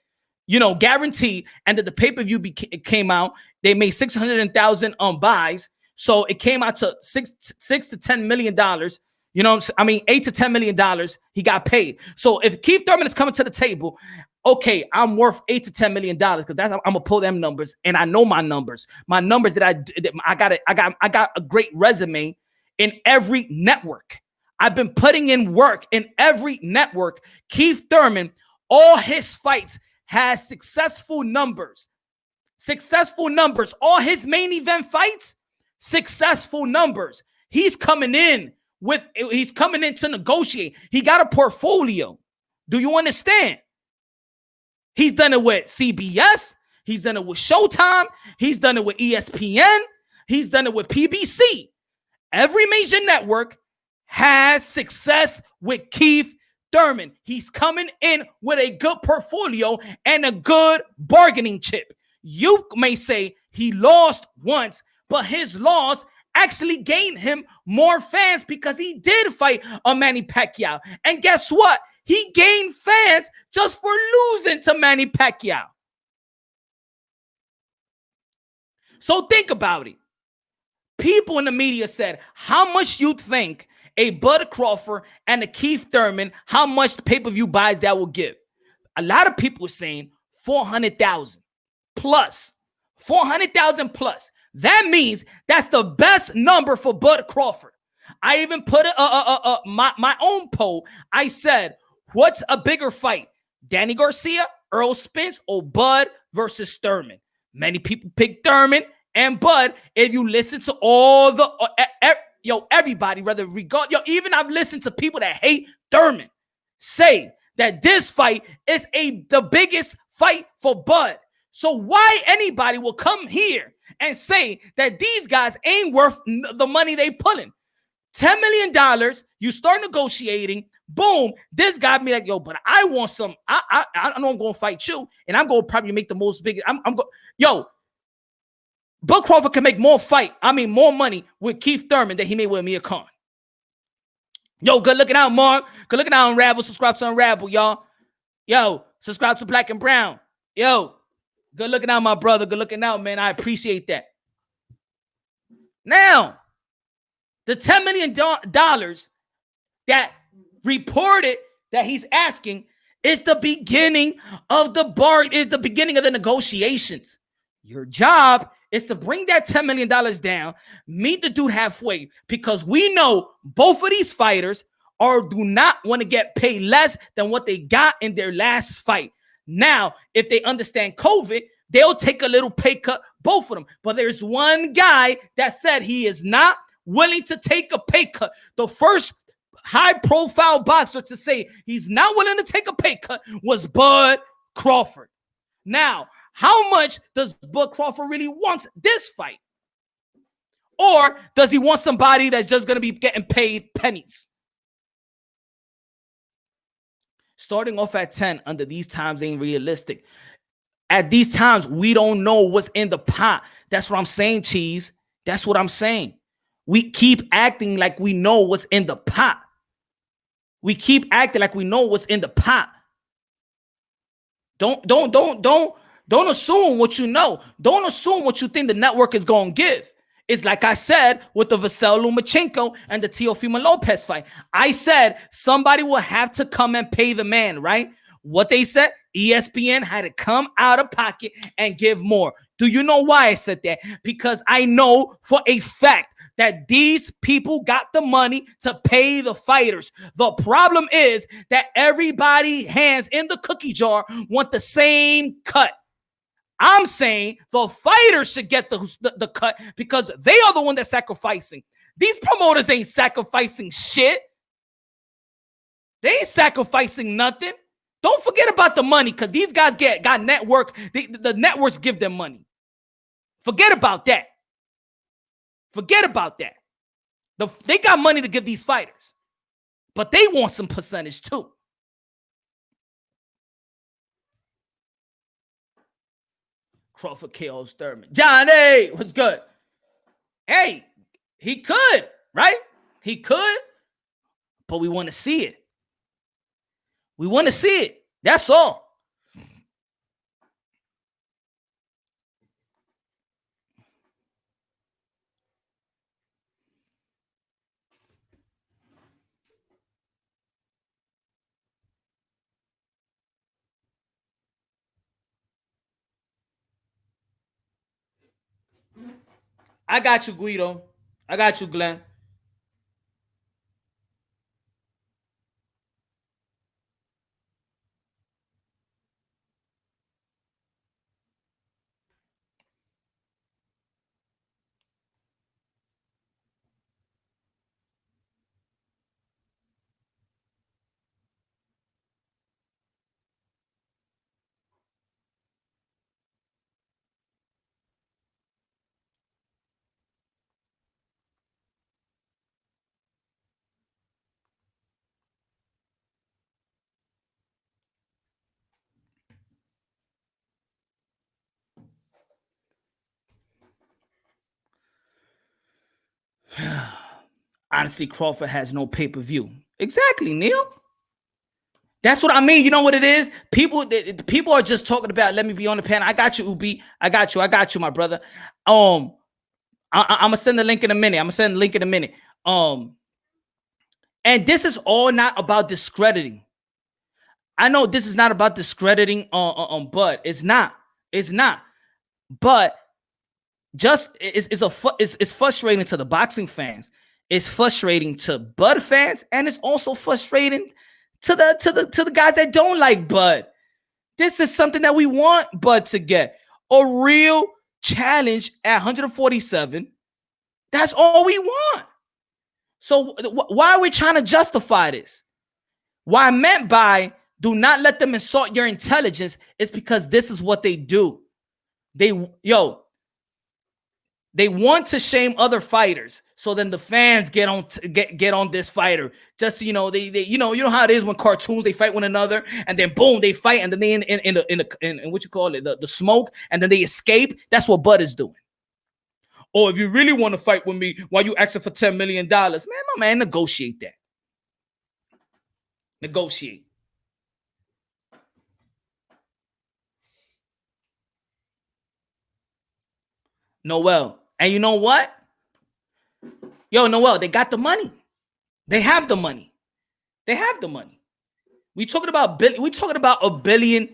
guaranteed. And that the pay-per-view came out. They made 600,000 buys. So it came out to $6 to $10 million. $8 to $10 million he got paid. So if Keith Thurman is coming to the table, okay, I'm worth $8 to $10 million because I'm gonna pull them numbers, and I know my numbers. My numbers that I got a great resume in every network. I've been putting in work in every network. Keith Thurman, all his fights has successful numbers. All his main event fights, successful numbers. He's coming in to negotiate. He got a portfolio. Do you understand? He's done it with CBS. He's done it with Showtime. He's done it with ESPN. He's done it with PBC. Every major network has success with Keith Thurman. He's coming in with a good portfolio and a good bargaining chip. You may say he lost once, but his loss actually gained him more fans because he did fight a Manny Pacquiao. And guess what? He gained fans just for losing to Manny Pacquiao. So think about it. People in the media said, how much you think a Bud Crawford and a Keith Thurman, how much the pay-per-view buys that will give? A lot of people were saying 400,000 plus. 400,000 plus. That means that's the best number for Bud Crawford. I even put my own poll. I said, what's a bigger fight? Danny Garcia, Earl Spence, or Bud versus Thurman? Many people pick Thurman and Bud. If you listen to all the everybody, even I've listened to people that hate Thurman say that this fight is the biggest fight for Bud. So why anybody will come here and say that these guys ain't worth the money they pulling? $10 million, you start negotiating, boom, this guy be like, yo, but I want some, I know I'm going to fight you, and I'm going to probably make the most big, yo, Bud Crawford can make more money with Keith-Thurman than he made with Amir Khan. Yo, good looking out, Mark. Good looking out, Unravel. Subscribe to Unravel, y'all. Yo, subscribe to Black and Brown. Yo, good looking out, my brother. Good looking out, man. I appreciate that. Now, the $10 million that reported that he's asking is the beginning of the negotiations. Your job is to bring that $10 million down, meet the dude halfway, because we know both of these fighters do not want to get paid less than what they got in their last fight. Now, if they understand COVID, they'll take a little pay cut, both of them. But there's one guy that said he is not willing to take a pay cut. The first high-profile boxer to say he's not willing to take a pay cut was Bud Crawford. Now, how much does Bud Crawford really want this fight? Or does he want somebody that's just going to be getting paid pennies? Starting off at 10 under these times ain't realistic. At these times, we don't know what's in the pot. That's what I'm saying, Cheese. That's what I'm saying. We keep acting like we know what's in the pot. We keep acting like we know what's in the pot. Don't assume what you know. Don't assume what you think the network is going to give. It's like I said with the Vasyl Lomachenko and the Teofimo Lopez fight. I said somebody will have to come and pay the man, right? What they said, ESPN had to come out of pocket and give more. Do you know why I said that? Because I know for a fact that these people got the money to pay the fighters. The problem is that everybody hands in the cookie jar want the same cut. I'm saying the fighters should get the cut because they are the one that's sacrificing. These promoters ain't sacrificing shit. They ain't sacrificing nothing. Don't forget about the money because these guys got network. The networks give them money. Forget about that. Forget about that. They got money to give these fighters, but they want some percentage too. Crawford KO's Thurman. Johnny, what's good? Hey, he could, right? He could, but we want to see it. We want to see it. That's all. I got you, Guido. I got you, Glenn. Honestly, Crawford has no pay-per-view. Exactly, Neil. That's what I mean. You know what it is? People are just talking about, let me be on the panel. I got you, Ubi. I got you, my brother. I'm gonna send the link in a minute. And this is all not about discrediting. I know this is not about discrediting on Bud. It's not. But just it's frustrating to the boxing fans. It's frustrating to Bud fans, and it's also frustrating to the guys that don't like Bud. This is something that we want Bud to get. A real challenge at 147. That's all we want. So why are we trying to justify this? What I meant by do not let them insult your intelligence is because this is what they do. They want to shame other fighters. So then the fans get on this fighter. Just so you know, they you know how it is when cartoons they fight one another, and then boom, they fight, and then they in what you call it, the smoke, and then they escape. That's what Bud is doing. Or if you really want to fight with me, why you asking for $10 million? Man, my man, negotiate that. Negotiate. Noel. And you know what? Yo, Noel, they got the money. They have the money. They have the money. We talking about $1 billion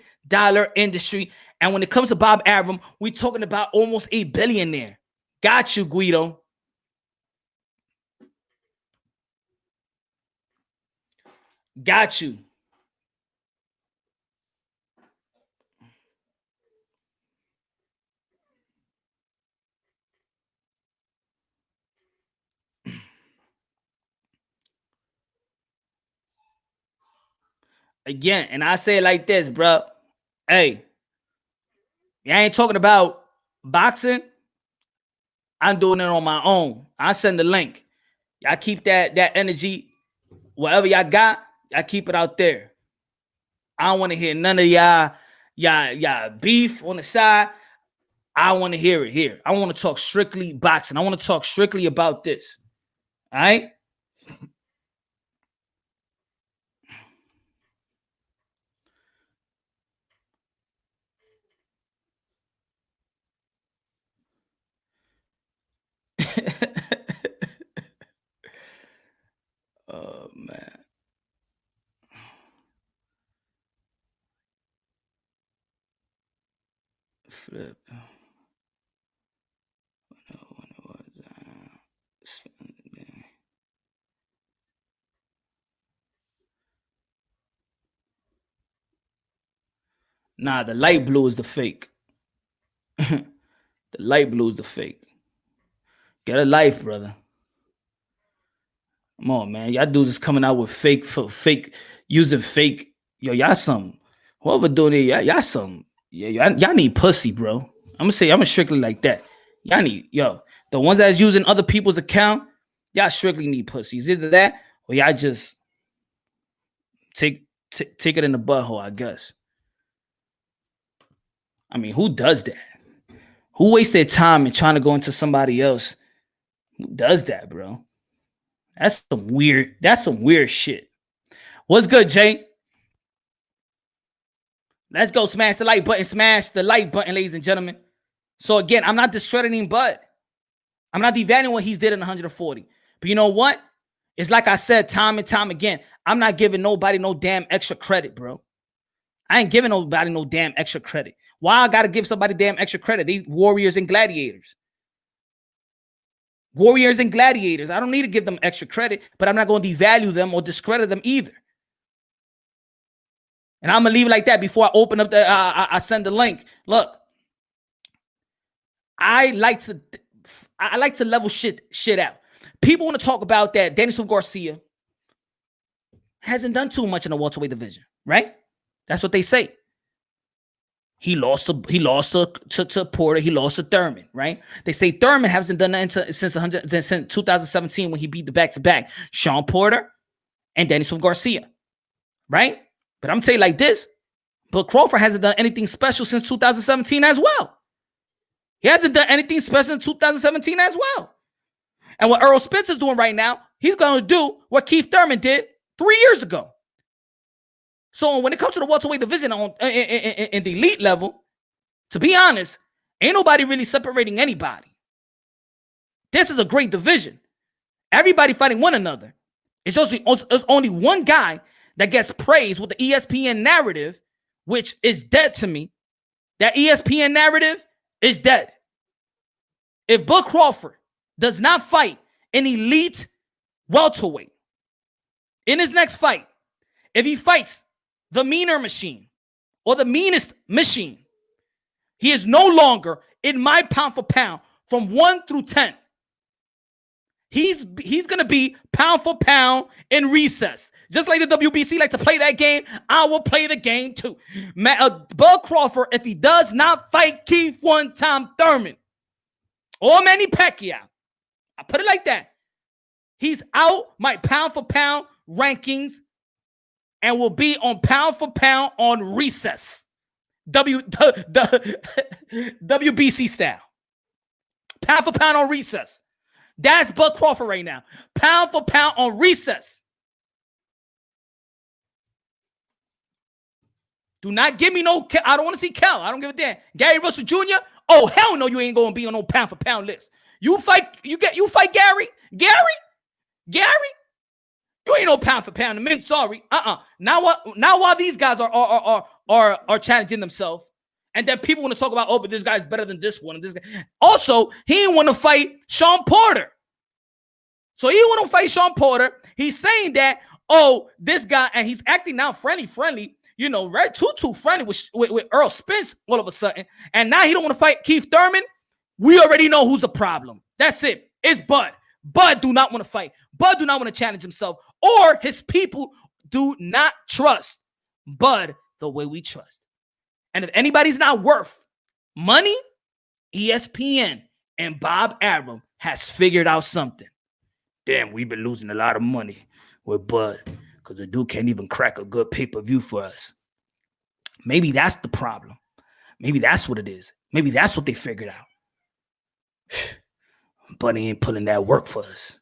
industry. And when it comes to Bob Arum, we talking about almost a billionaire. Got you, Guido. Got you. Again, and I say it like this, bro. Hey, I ain't talking about boxing. I'm doing it on my own. I send the link. Y'all keep that energy, whatever y'all got, y'all keep it out there. I don't want to hear none of y'all beef on the side. I want to hear it here. I want to talk strictly boxing. I want to talk strictly about this. All right? Oh, man. Flip. Nah, the light blue is the fake. The light blue is the fake. Get a life, brother. Come on, man. Y'all dudes is coming out with fake, using fake. Yo, y'all some. Whoever doing it, y'all some. Yeah, y'all need pussy, bro. I'm gonna strictly like that. Y'all need, the ones that's using other people's account, y'all strictly need pussies. Either that or y'all just take it in the butthole, I guess. I mean, who does that? Who wastes their time in trying to go into somebody else? Who does that, bro? That's some weird shit. What's good, Jay? Let's go smash the like button. Smash the like button, ladies and gentlemen. So again, I'm not discrediting Bud. I'm not devaluing what he's did in 140. But you know what? It's like I said time and time again. I'm not giving nobody no damn extra credit, bro. I ain't giving nobody no damn extra credit. Why I gotta give somebody damn extra credit? These warriors and gladiators. Warriors and gladiators. I don't need to give them extra credit, but I'm not going to devalue them or discredit them either. And I'm going to leave it like that before I open up I send the link. Look, I like to level shit out. People want to talk about that Daniel Garcia hasn't done too much in the welterweight division, right? That's what they say. He lost to Porter. He lost to Thurman, right? They say Thurman hasn't done that since 2017 when he beat the back-to-back Sean Porter and Daniel Garcia, right? But I'm telling you like this, but Crawford hasn't done anything special since 2017 as well. He hasn't done anything special in 2017 as well. And what Earl Spencer's doing right now, he's going to do what Keith Thurman did 3 years ago. So when it comes to the welterweight division in the elite level, to be honest, ain't nobody really separating anybody. This is a great division. Everybody fighting one another. It's only one guy that gets praised with the ESPN narrative, which is dead to me. That ESPN narrative is dead. If Bud Crawford does not fight an elite welterweight in his next fight, if he fights the meaner machine or the meanest machine, he is no longer in my pound for pound from 1 through 10. He's going to be pound for pound in recess. Just like the WBC like to play that game, I will play the game too. Bud Crawford, if he does not fight Keith one-time Thurman or Manny Pacquiao, I put it like that. He's out my pound for pound rankings and will be on pound for pound on recess. WBC style. Pound for pound on recess. That's Bud Crawford right now. Pound for pound on recess. Do not give me no. I don't want to see Cal. I don't give a damn. Gary Russell Jr. Oh hell no, you ain't gonna be on no pound for pound list. You fight Gary. You ain't no pound for pound to me. Sorry. Now while these guys are challenging themselves, and then people want to talk about, oh, but this guy's better than this one and this guy. Also, he didn't want to fight Sean Porter. So he want to fight Sean Porter. He's saying that, oh, this guy, and he's acting now friendly. You know, right? Too friendly with Earl Spence all of a sudden. And now he don't want to fight Keith Thurman. We already know who's the problem. That's it. It's Bud. Bud do not want to fight. Bud do not want to challenge himself. Or his people do not trust Bud the way we trust. And if anybody's not worth money, ESPN and Bob Arum has figured out something. Damn, we've been losing a lot of money with Bud because the dude can't even crack a good pay-per-view for us. Maybe that's the problem. Maybe that's what it is. Maybe that's what they figured out. Buddy ain't pulling that work for us.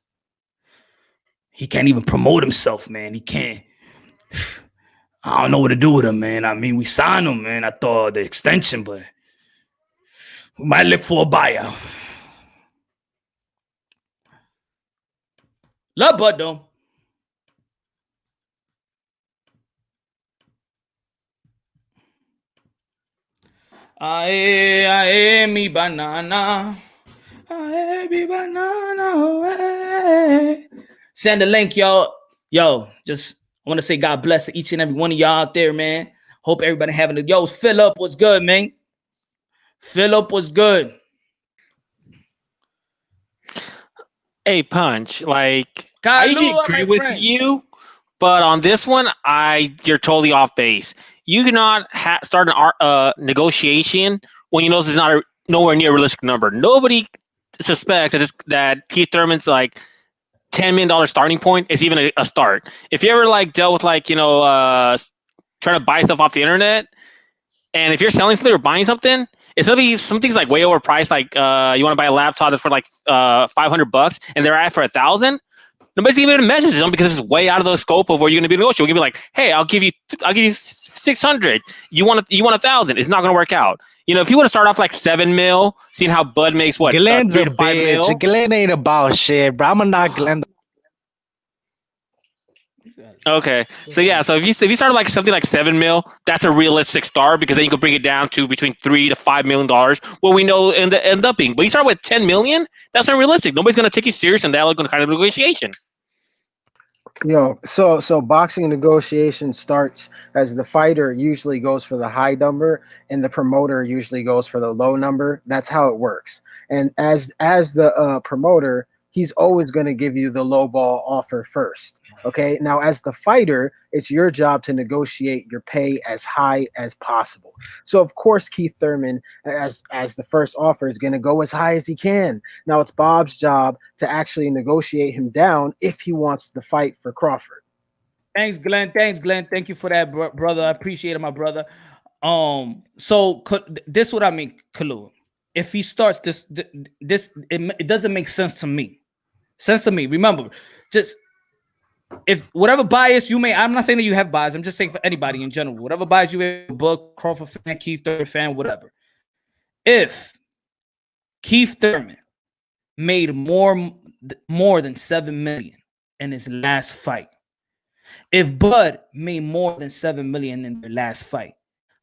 He can't even promote himself, man. He can't. I don't know what to do with him, man. I mean, we signed him, man. I thought the extension, but we might look for a buyout. Love Bud, though. Aye, mi banana. Aye, mi banana. Send the link, y'all. Yo, just I want to say God bless each and every one of y'all out there, man. Hope everybody having a yo. Philip, what's good, man? Philip, what's good? Hey, Punch. Like, I usually agree with you, but on this one, you're totally off base. You cannot start an negotiation when you know this is not nowhere near a realistic number. Nobody suspects that Keith Thurman's like $10 million starting point is even a start. If you ever like dealt with like, trying to buy stuff off the internet, and if you're selling something or buying something, it's gonna be something's like way overpriced. Like you want to buy a laptop that's for like $500 and they're at for $1,000. Nobody's even message them because it's way out of the scope of where you're gonna be negotiating. You're gonna be like, hey, I'll give you 600. You want 1,000? It's not gonna work out. You know, if you want to start off like 7 mil, seeing how Bud makes what? Glenn's a bitch. Glenn ain't about shit, bro. I'm gonna knock Glenn. Okay, so yeah, so if you started like something like 7 mil, that's a realistic start because then you can bring it down to between $3 to $5 million. What we know end up being, but you start with 10 million, that's unrealistic. Nobody's gonna take you serious in that kind of negotiation. Yo, so boxing negotiation starts as the fighter usually goes for the high number and the promoter usually goes for the low number. That's how it works. And as the promoter, he's always going to give you the low ball offer first. Okay. Now, as the fighter, it's your job to negotiate your pay as high as possible. So, of course, Keith Thurman, as the first offer, is going to go as high as he can. Now, it's Bob's job to actually negotiate him down if he wants the fight for Crawford. Thanks, Glenn. Thank you for that, brother. I appreciate it, my brother. So this is what I mean, Kalu. If he starts this, it doesn't make sense to me. Remember, just if whatever bias you may, I'm not saying that you have bias. I'm just saying for anybody in general, whatever bias you have, Buck, Crawford fan, Keith Thurman fan, whatever. If Keith Thurman made more than $7 million in his last fight, if Bud made more than $7 million in their last fight,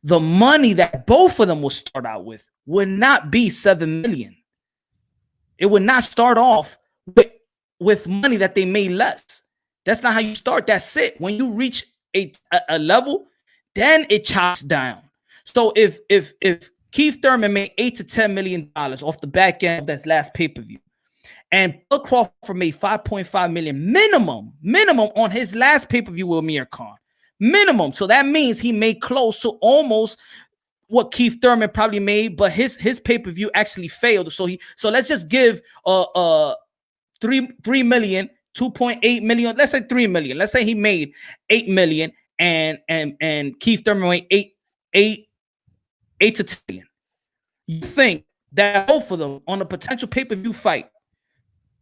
the money that both of them will start out with would not be $7 million. It would not start off with money that they made less. That's not how you start. That's it. When you reach a level, then it chops down. So if Keith Thurman made $8 to $10 million off the back end of that last pay-per-view, and Bud Crawford made $5.5 million minimum on his last pay-per-view with Amir Khan, minimum. So that means he made close to almost what Keith Thurman probably made, but his pay-per-view actually failed. So let's just give $3 million 2.8 million. Let's say 3 million. Let's say he made 8 million, and Keith Thurman made 8 to 10 million. You think that both of them on a potential pay-per-view fight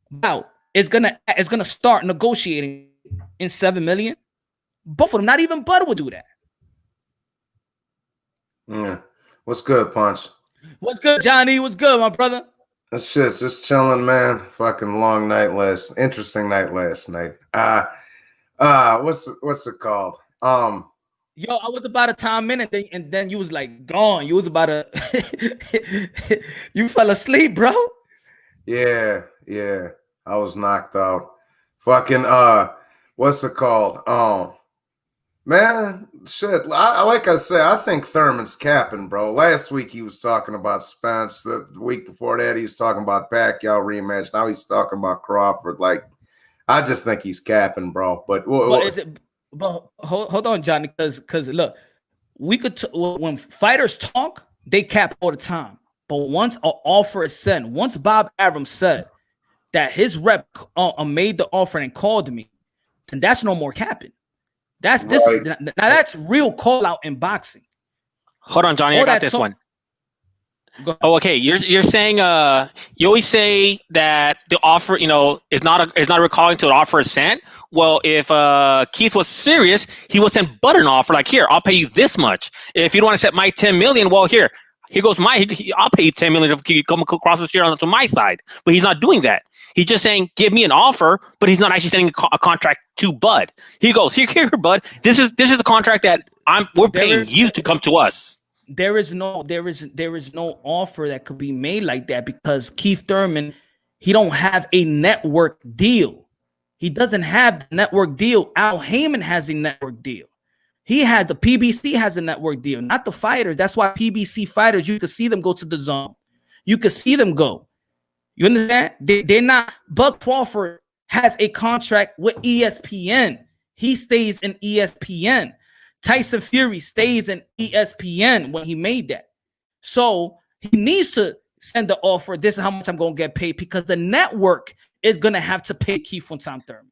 bout is gonna start negotiating in 7 million? Both of them, not even Bud would do that. Yeah. What's good, Punch? What's good, Johnny? What's good, my brother? That shit's just chilling, man. Fucking long night interesting night last night. What's it called? Yo, I was about to time in, and then you was like gone. You was about to you fell asleep, bro. Yeah. I was knocked out. Fucking what's it called? Man, shit. Like I said, I think Thurman's capping, bro. Last week he was talking about Spence. The week before that, he was talking about Pacquiao rematch. Now he's talking about Crawford. Like, I just think he's capping, bro. But is it? But hold on, Johnny, because look, we could when fighters talk, they cap all the time. But once an offer is sent, once Bob Arum said that his rep made the offer and called me, then that's no more capping. That's this. Right. Now that's real call out in boxing. Hold on, Johnny. I got this one. Oh, okay. You're saying you always say that the offer, is not recalling to an offer is sent. Well, if Keith was serious, he would send Bud an offer like, here, I'll pay you this much. If you don't want to accept my 10 million, well, here goes I'll pay you 10 million if you come across the share onto my side. But he's not doing that. He's just saying, give me an offer, but he's not actually sending a contract to Bud. He goes, here, Bud. This is the contract that we're paying you to come to us. There is no offer that could be made like that because Keith Thurman, he don't have a network deal. He doesn't have the network deal. Al Heyman has a network deal. The PBC has a network deal, not the fighters. That's why PBC fighters, you could see them go to the zone. You could see them go. You understand? They're not. Bud Crawford has a contract with ESPN. He stays in ESPN. Tyson Fury stays in ESPN when he made that. So he needs to send the offer. This is how much I'm going to get paid because the network is going to have to pay Keith Thurman.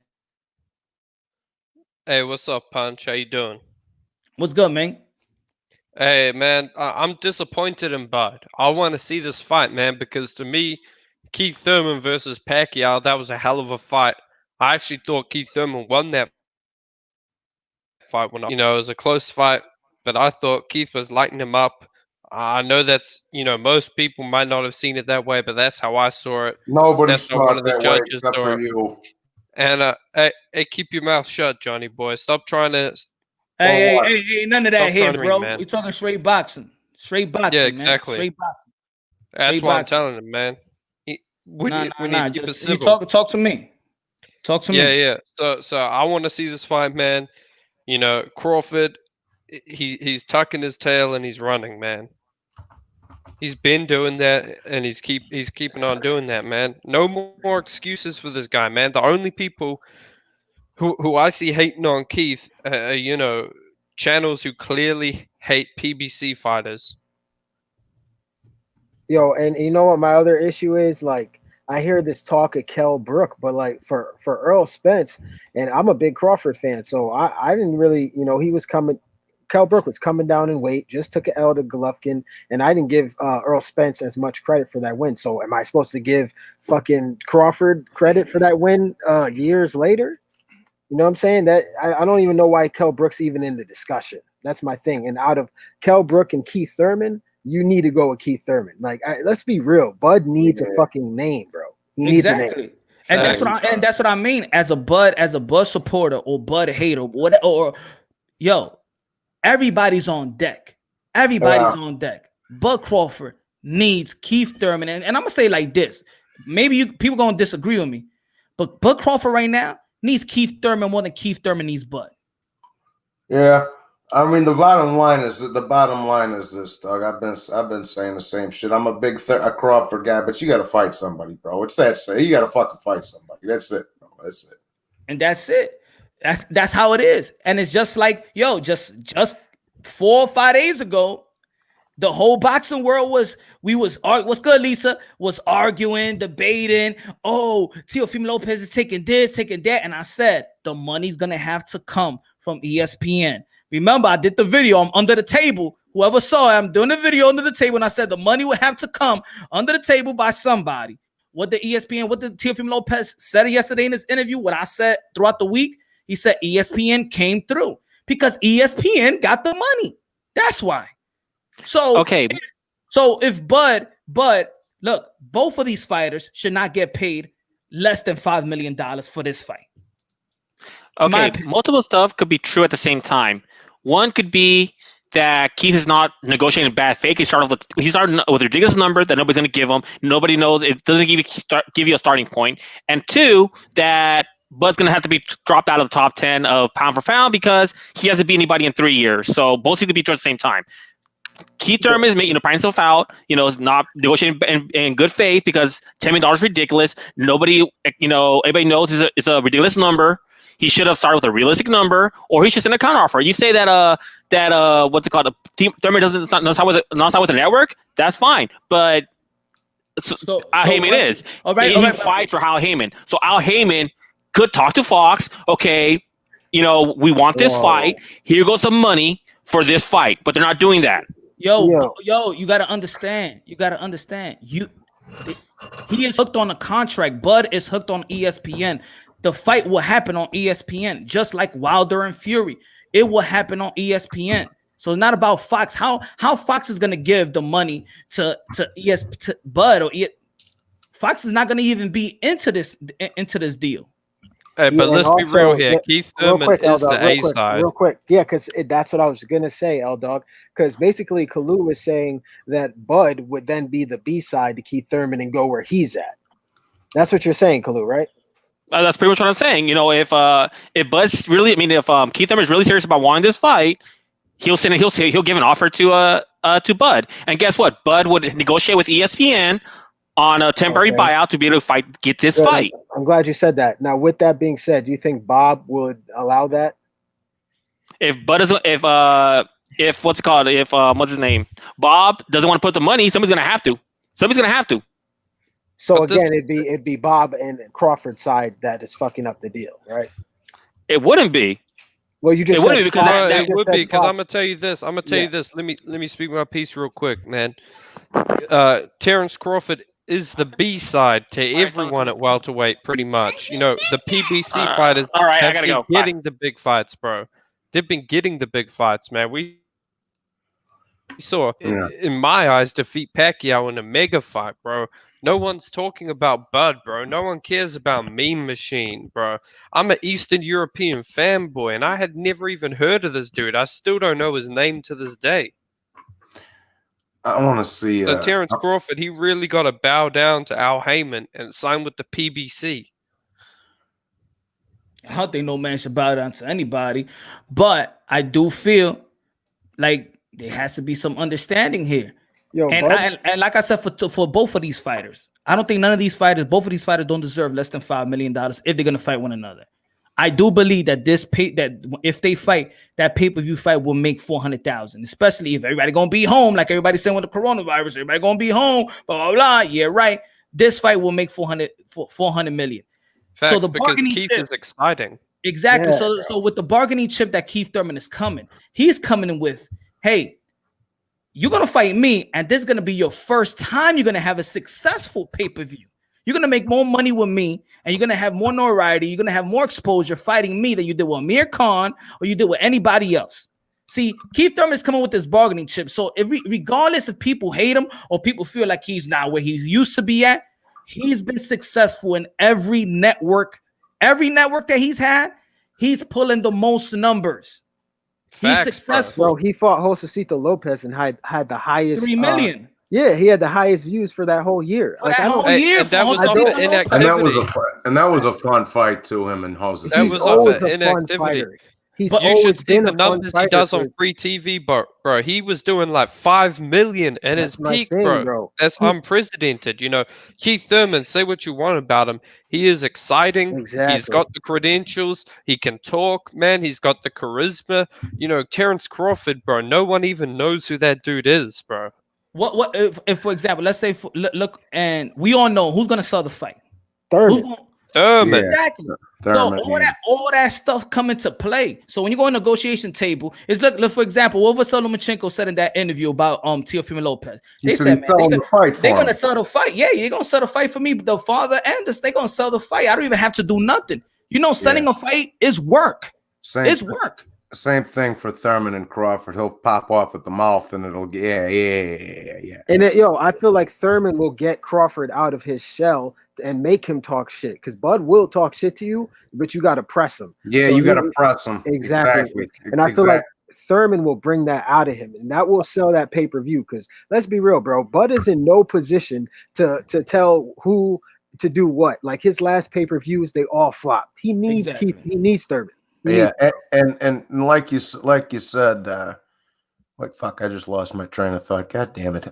Hey, what's up, Punch? How you doing? What's good, man? Hey, man, I'm disappointed in Bud. I want to see this fight, man, because to me, Keith Thurman versus Pacquiao, that was a hell of a fight. I actually thought Keith Thurman won that fight when it was a close fight, but I thought Keith was lighting him up. I know that's most people might not have seen it that way, but that's how I saw it. Nobody that's saw one it of the that way judges except saw for it. you. And hey, keep your mouth shut, Johnny boy. Stop trying to. Hey, none of that here, bro. Man. We're talking straight boxing. Straight boxing, yeah, exactly. Man. Straight boxing. That's what I'm telling him, man. Talk to me. Talk to me. Yeah. So I want to see this fight, man. Crawford, he's tucking his tail and he's running, man. He's been doing that, and he's keeping on doing that, man. No more excuses for this guy, man. The only people who I see hating on Keith, channels who clearly hate PBC fighters. Yo, and you know what my other issue is? Like, I hear this talk of Kell Brook, but like for Earl Spence, and I'm a big Crawford fan, so I didn't really, he was coming. Kell Brook was coming down in weight, just took an L to Golovkin, and I didn't give Earl Spence as much credit for that win. So am I supposed to give fucking Crawford credit for that win years later? You know what I'm saying? That I don't even know why Kell Brook's even in the discussion. That's my thing. And out of Kell Brook and Keith Thurman, you need to go with Keith Thurman. Like, let's be real. Bud needs a fucking name, bro. He needs a name. And that's what I mean. As a Bud supporter or Bud hater, everybody's on deck. Everybody's on deck. Bud Crawford needs Keith Thurman. And I'm gonna say like this. Maybe people gonna disagree with me, but Bud Crawford right now needs Keith Thurman more than Keith Thurman needs Bud. Yeah. I mean, the bottom line is this, dog. I've been saying the same shit. I'm a big a Crawford guy, but you got to fight somebody, bro. What's that say? You got to fucking fight somebody. That's it, bro. That's it. And that's it. That's how it is. And it's just like, just 4 or 5 days ago, The whole boxing world was what's good, Lisa? Was arguing, debating. Oh, Teofimo Lopez is taking this, taking that. And I said, the money's gonna have to come from ESPN. Remember, I did the video. I'm under the table. Whoever saw it, I'm doing the video under the table. And I said the money would have to come under the table by somebody. What the Teofimo Lopez said yesterday in his interview, what I said throughout the week, he said ESPN came through because ESPN got the money. That's why. So okay. So if Bud, look, both of these fighters should not get paid less than $5 million for this fight. Okay, multiple stuff could be true at the same time. One could be that Keith is not negotiating bad faith. He started with a ridiculous number that nobody's going to give him. Nobody knows. It doesn't give you a starting point. And two, that Bud's going to have to be dropped out of the top 10 of pound for pound because he hasn't beat anybody in 3 years. So both need to be true at the same time. Keith Thurman is making pricing himself out, is not negotiating in good faith because $10 million is ridiculous. Nobody, everybody knows it's a ridiculous number. He should have started with a realistic number, or he should send a counteroffer. You say that what's it called? Thurman doesn't not with the network. That's fine, but Al Heyman is. All right, he fights for Al Heyman. So Al Heyman could talk to Fox. Okay, we want this fight. Here goes some money for this fight, but they're not doing that. Yo, you gotta understand. He is hooked on a contract. Bud is hooked on ESPN. The fight will happen on ESPN, just like Wilder and Fury. It will happen on ESPN. So it's not about Fox. How Fox is gonna give the money to Bud or Fox is not gonna even be into this deal. Hey, but let's be real here. Keith Thurman is the A side. Real quick. Yeah, because that's what I was going to say, L-Dog. Because basically, Kalu was saying that Bud would then be the B side to Keith Thurman and go where he's at. That's what you're saying, Kalu, right? That's pretty much what I'm saying. If Bud's really, if Keith Thurman is really serious about wanting this fight, he'll give an offer to Bud. And guess what? Bud would negotiate with ESPN on a temporary buyout to be able to get this fight. I'm glad you said that. Now, with that being said, do you think Bob would allow that? If what's his name? Bob doesn't want to put the money, somebody's gonna have to. So but again, it'd be Bob and Crawford's side that is fucking up the deal, right? It wouldn't be. Well, you just it wouldn't be because it would be because I'm gonna tell you this. Let me speak my piece real quick, man. Terrence Crawford is the B side to everyone at welterweight, pretty much. The PBC fighters have been getting the big fights, bro. They've been getting the big fights, man. We saw, in my eyes, defeat Pacquiao in a mega fight, bro. No one's talking about Bud, bro. No one cares about Meme Machine, bro. I'm an Eastern European fanboy, and I had never even heard of this dude. I still don't know his name to this day. I want to see. So Terrence Crawford, he really got to bow down to Al Heyman and sign with the PBC. I don't think no man should bow down to anybody, but I do feel like there has to be some understanding here. And like I said, for both of these fighters, I don't think both of these fighters don't deserve less than $5 million if they're gonna fight one another. I do believe that that if they fight, that pay-per-view fight will make $400,000, especially if everybody gonna be home, like everybody's saying with the coronavirus, everybody gonna be home, blah blah blah. Yeah, right. This fight will make $400 million. Facts, so the because Keith chip, is exciting. Exactly. Yeah. So with the bargaining chip that Keith Thurman is coming, he's coming in with, hey, you're gonna fight me, and this is gonna be your first time you're gonna have a successful pay-per-view. You're going to make more money with me, and you're going to have more notoriety. You're going to have more exposure fighting me than you did with Amir Khan or you did with anybody else. See, Keith Thurman is coming with this bargaining chip. So regardless if people hate him or people feel like he's not where he used to be at, he's been successful in every network. Every network that he's had, he's pulling the most numbers. Facts, he's successful. Bro, he fought Josecito Lopez and had the highest 3 million. Yeah, he had the highest views for that whole year. Like that whole year, and that was a fun fight to him and Jose. That was off of inactivity. You should see the numbers he does on free TV, bro. He was doing like 5 million at his peak, bro. That's unprecedented. Keith Thurman, say what you want about him. He is exciting. Exactly. He's got the credentials. He can talk, man. He's got the charisma. Terrence Crawford, bro. No one even knows who that dude is, bro. What if for example, let's say look, and we all know who's gonna sell the fight. Thurman. Thurman. Exactly. Thurman, So all that stuff come into play. So when you go on a negotiation table, it's look for example, what Lomachenko said in that interview about Teofimo Lopez. They said, man, they're gonna sell the fight. Yeah, you're gonna sell the fight for me, but the father and this, they're gonna sell the fight. I don't even have to do nothing. You know, selling a fight is work. It's work. Same thing for Thurman and Crawford. He'll pop off at the mouth and it'll yeah. And I feel like Thurman will get Crawford out of his shell and make him talk shit, because Bud will talk shit to you, but you got to press him. Yeah, so you got to press him. Exactly. And I feel like Thurman will bring that out of him, and that will sell that pay-per-view. Because let's be real, bro, Bud is in no position to tell who to do what. Like his last pay-per-views, they all flopped. He needs Keith. He needs Thurman. And like you said, like fuck, I just lost my train of thought. God damn it!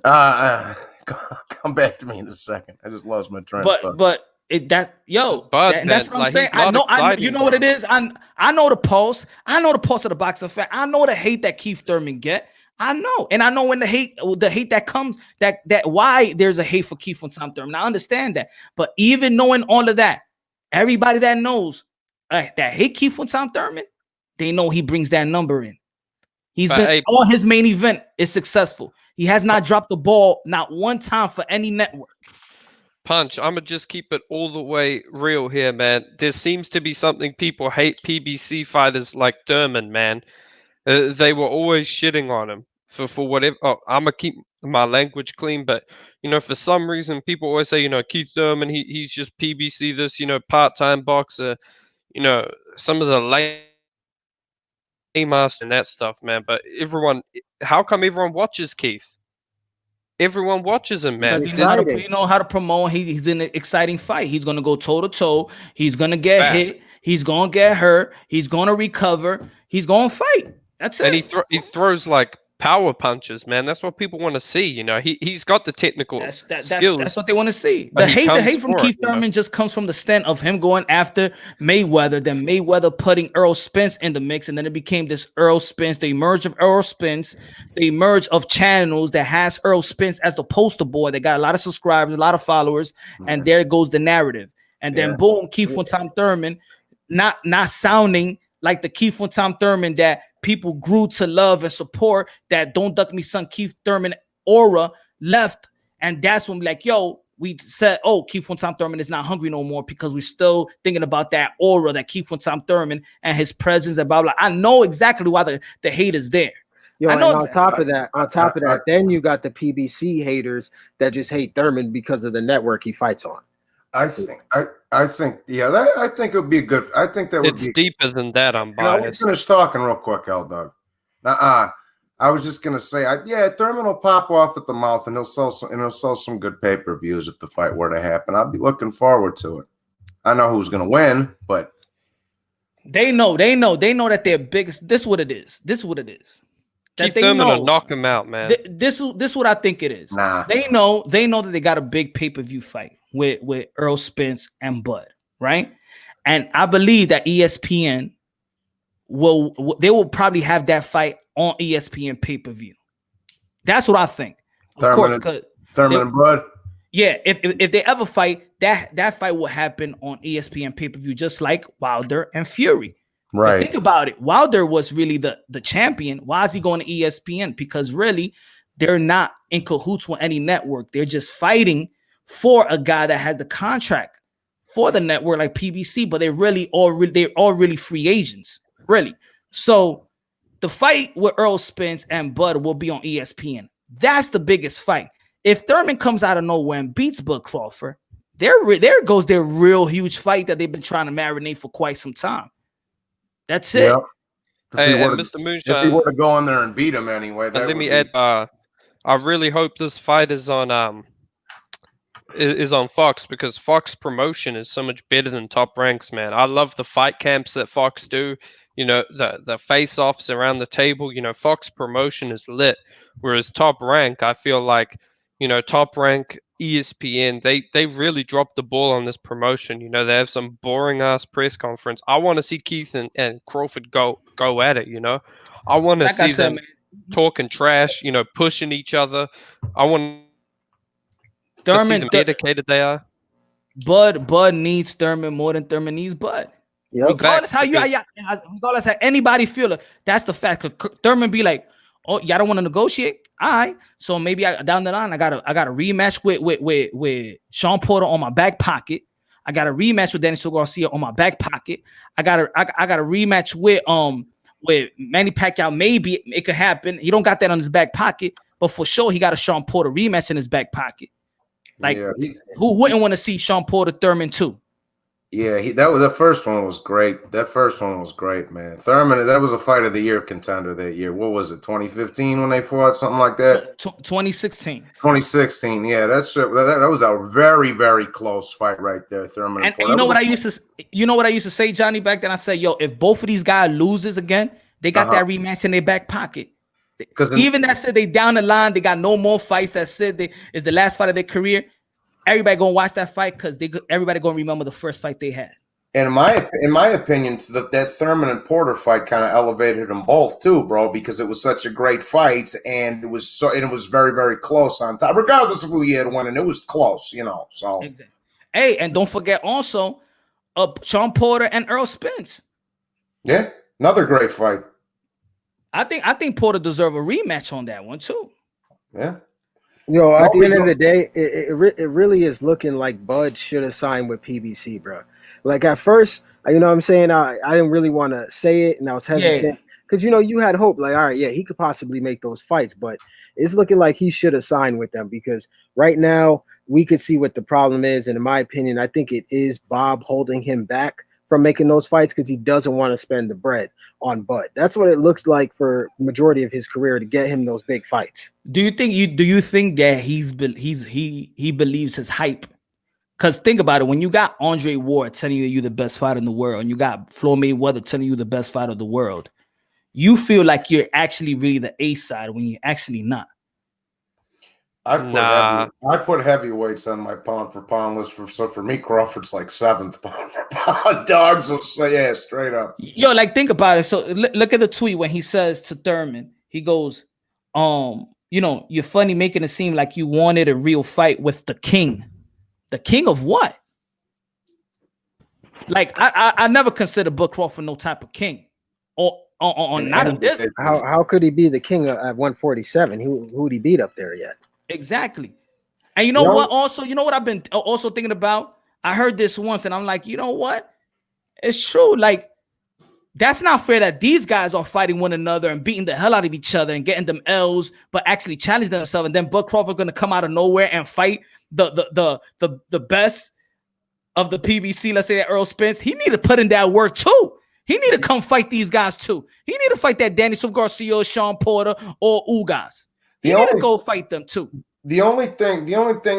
Come back to me in a second. I just lost my train of thought. But that's what I'm saying. I know. You know what it is. I know the pulse. I know the pulse of the boxing fan. I know the hate that Keith Thurman get. I know, and I know when the hate that comes, that why there's a hate for Keith from Tom Thurman. I understand that, but even knowing all of that, everybody that knows that hate Keith from Tom Thurman, they know he brings that number in. He's been all his main event is successful. He has not dropped the ball not one time for any network. Punch, I'm gonna just keep it all the way real here, man. There seems to be something people hate PBC fighters like Thurman, man. They were always shitting on him for whatever. Oh, I'm gonna keep my language clean, but for some reason, people always say, Keith Thurman, he's just PBC this, part-time boxer. Some of the lame ass and that stuff, man. But how come everyone watches Keith? Everyone watches him, man. Because he know how to promote. He's in an exciting fight. He's gonna go toe to toe. He's gonna get hit. He's gonna get hurt. He's gonna recover. He's gonna fight. That's it. And he throws like power punches, man. That's what people want to see. He's got the technical skills. That's what they want to see. The hate from Keith Thurman just comes from the stand of him going after Mayweather, then Mayweather putting Errol Spence in the mix, and then it became this Errol Spence, the emerge of Errol Spence, the emerge of channels that has Errol Spence as the poster boy. They got a lot of subscribers, a lot of followers, and there goes the narrative. And then boom, Keith from Tom Thurman, not sounding like the Keith from Tom Thurman that people grew to love and support, that Don't Duck Me Son Keith Thurman aura left. And that's when we said, Keith from Tom Thurman is not hungry no more, because we're still thinking about that aura that Keith from Tom Thurman and his presence and blah, blah. I know exactly why the hate is there. Yo, and on top of that, then you got the PBC haters that just hate Thurman because of the network he fights on. I think it would be good. I think that would be deeper than that. I'm biased. Finish talking real quick, L-Dog. I was just gonna say, Thurman will pop off at the mouth, and he'll sell some good pay-per-views if the fight were to happen. I'll be looking forward to it. I know who's gonna win, but they know that they're biggest. This is what it is. Keith Thurman will knock him out, man. This what I think it is. Nah. They know that they got a big pay-per-view fight with Errol Spence and Bud, right? And I believe that ESPN will probably have that fight on ESPN pay-per-view. That's what I think. Of course, because Thurman and Bud. Yeah, if they ever fight, that fight will happen on ESPN pay-per-view, just like Wilder and Fury. Right. But think about it. Wilder was really the champion. Why is he going to ESPN? Because really, they're not in cahoots with any network. They're just fighting for a guy that has the contract for the network, like PBC. But they're all really free agents, really. So the fight with Errol Spence and Bud will be on ESPN. That's the biggest fight. If Thurman comes out of nowhere and beats Bud Crawford, there goes their real huge fight that they've been trying to marinate for quite some time. That's it. Yep. Hey, Mr. Moonshine, if he were to go in there and beat him anyway, let me add. I really hope this fight is on Fox, because Fox promotion is so much better than Top Ranks, man. I love the fight camps that Fox do. The face-offs around the table. Fox promotion is lit, whereas Top Rank, I feel like, Top Rank, ESPN, they really dropped the ball on this promotion. They have some boring ass press conference. I want to see Keith and Crawford go at it. I want to see them. talking trash, pushing each other. I want to see them dedicated they are. Bud needs Thurman more than Thurman needs Bud. Yep. Regardless regardless how anybody feel it, that's the fact. Thurman be like, oh, y'all don't want to negotiate. All right. So maybe down the line, I got a rematch with Sean Porter on my back pocket. I got a rematch with Daniel Garcia on my back pocket. I got a rematch with Manny Pacquiao. Maybe it could happen. He don't got that on his back pocket, but for sure he got a Sean Porter rematch in his back pocket. Like, who wouldn't want to see Sean Porter Thurman too? Yeah, the first one was great. That first one was great, man. Thurman, that was a fight of the year contender that year. What was it, 2015 when they fought, something like that? 2016. 2016, yeah, that was a very, very close fight right there, Thurman. And you know what I used to say, Johnny, back then? I said, yo, if both of these guys loses again, they got that rematch in their back pocket. Because even that said they down the line, they got no more fights. That said is the last fight of their career. Everybody gonna watch that fight because everybody gonna remember the first fight they had. And in my opinion, that Thurman and Porter fight kind of elevated them both too, bro, because it was such a great fight and it was very, very close on top, regardless of who you had won, and it was close, So exactly. Hey, and don't forget also, Sean Porter and Earl Spence. Yeah, another great fight. I think Porter deserve a rematch on that one too. Yeah. Yo, at the end of the day, it really is looking like Bud should have signed with PBC, bro. Like at first, you know what I'm saying? I didn't really want to say it, and I was hesitant because you had hope. Like, all right, yeah, he could possibly make those fights, but it's looking like he should have signed with them because right now we could see what the problem is, and in my opinion, I think it is Bob holding him back from making those fights because he doesn't want to spend the bread on Bud. That's what it looks like for majority of his career to get him those big fights. Do you think that he believes his hype? Because think about it, when you got Andre Ward telling you you're the best fighter in the world, and you got Floyd Mayweather telling you the best fighter of the world, you feel like you're actually really the A side when you're actually not. I put heavyweights on my pound for pound list. So for me, Crawford's like 7th pound for pound. Dogs will say, yeah, straight up. Yo, like think about it. So look at the tweet when he says to Thurman, he goes, you're funny making it seem like you wanted a real fight with the king. The king of what? Like I never considered Bud Crawford no type of king. Or not in this. How could he be the king at 147? Who would he beat up there yet? Exactly. And you know what? Also, you know what I've been also thinking about? I heard this once and I'm like, you know what? It's true. Like, that's not fair that these guys are fighting one another and beating the hell out of each other and getting them L's, but actually challenge themselves. And then Bud Crawford going to come out of nowhere and fight the best of the PBC. Let's say that Earl Spence. He need to put in that work too. He need to come fight these guys too. He need to fight that Daniel Garcia, Sean Porter, or Ugas. He need to go fight them too. The only thing